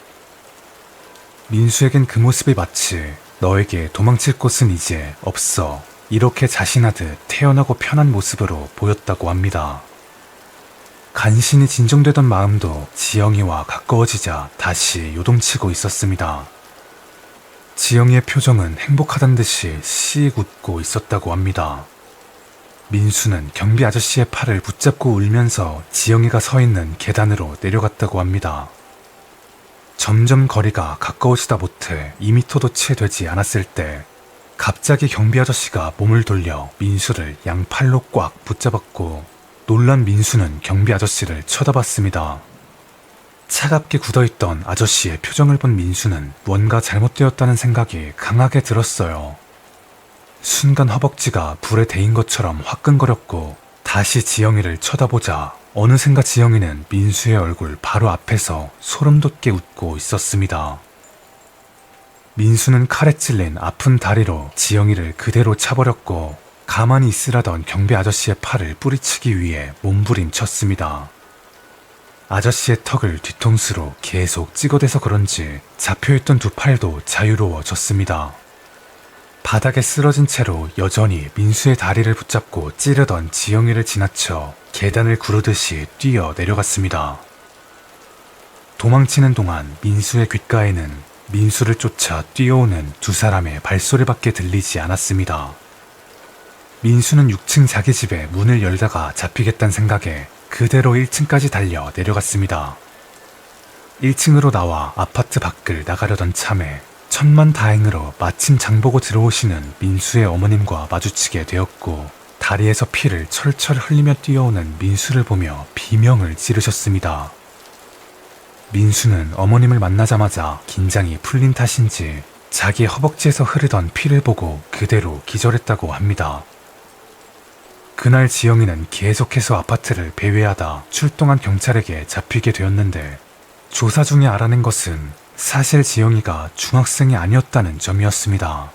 민수에겐 그 모습이 마치 너에게 도망칠 곳은 이제 없어 이렇게 자신하듯 태연하고 편한 모습으로 보였다고 합니다. 간신히 진정되던 마음도 지영이와 가까워지자 다시 요동치고 있었습니다. 지영이의 표정은 행복하단 듯이 씩 웃고 있었다고 합니다. 민수는 경비 아저씨의 팔을 붙잡고 울면서 지영이가 서 있는 계단으로 내려갔다고 합니다. 점점 거리가 가까워지다 못해 2m도 채 되지 않았을 때 갑자기 경비 아저씨가 몸을 돌려 민수를 양팔로 꽉 붙잡았고 놀란 민수는 경비 아저씨를 쳐다봤습니다. 차갑게 굳어있던 아저씨의 표정을 본 민수는 뭔가 잘못되었다는 생각이 강하게 들었어요. 순간 허벅지가 불에 데인 것처럼 화끈거렸고 다시 지영이를 쳐다보자 어느샌가 지영이는 민수의 얼굴 바로 앞에서 소름 돋게 웃고 있었습니다. 민수는 칼에 찔린 아픈 다리로 지영이를 그대로 차버렸고 가만히 있으라던 경비 아저씨의 팔을 뿌리치기 위해 몸부림쳤습니다. 아저씨의 턱을 뒤통수로 계속 찍어대서 그런지 잡혀있던 두 팔도 자유로워졌습니다. 바닥에 쓰러진 채로 여전히 민수의 다리를 붙잡고 찌르던 지영이를 지나쳐 계단을 구르듯이 뛰어 내려갔습니다. 도망치는 동안 민수의 귓가에는 민수를 쫓아 뛰어오는 두 사람의 발소리밖에 들리지 않았습니다. 민수는 6층 자기 집에 문을 열다가 잡히겠다는 생각에 그대로 1층까지 달려 내려갔습니다. 1층으로 나와 아파트 밖을 나가려던 참에 천만다행으로 마침 장보고 들어오시는 민수의 어머님과 마주치게 되었고 다리에서 피를 철철 흘리며 뛰어오는 민수를 보며 비명을 지르셨습니다. 민수는 어머님을 만나자마자 긴장이 풀린 탓인지 자기 허벅지에서 흐르던 피를 보고 그대로 기절했다고 합니다. 그날 지영이는 계속해서 아파트를 배회하다 출동한 경찰에게 잡히게 되었는데 조사 중에 알아낸 것은 사실 지영이가 중학생이 아니었다는 점이었습니다.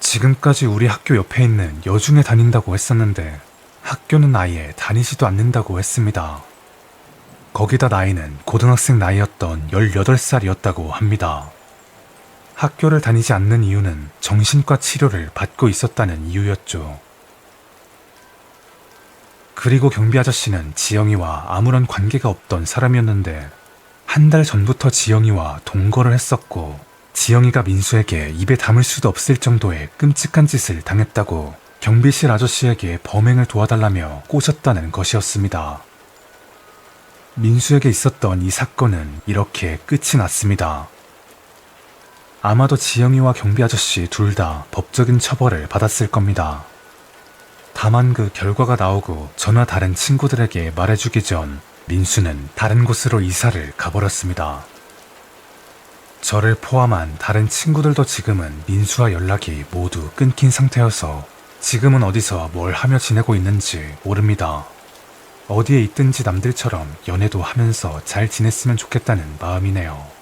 지금까지 우리 학교 옆에 있는 여중에 다닌다고 했었는데 학교는 아예 다니지도 않는다고 했습니다. 거기다 나이는 고등학생 나이였던 18살이었다고 합니다. 학교를 다니지 않는 이유는 정신과 치료를 받고 있었다는 이유였죠. 그리고 경비 아저씨는 지영이와 아무런 관계가 없던 사람이었는데 한 달 전부터 지영이와 동거를 했었고 지영이가 민수에게 입에 담을 수도 없을 정도의 끔찍한 짓을 당했다고 경비실 아저씨에게 범행을 도와달라며 꼬셨다는 것이었습니다. 민수에게 있었던 이 사건은 이렇게 끝이 났습니다. 아마도 지영이와 경비 아저씨 둘 다 법적인 처벌을 받았을 겁니다. 다만 그 결과가 나오고 저나 다른 친구들에게 말해주기 전 민수는 다른 곳으로 이사를 가버렸습니다. 저를 포함한 다른 친구들도 지금은 민수와 연락이 모두 끊긴 상태여서 지금은 어디서 뭘 하며 지내고 있는지 모릅니다. 어디에 있든지 남들처럼 연애도 하면서 잘 지냈으면 좋겠다는 마음이네요.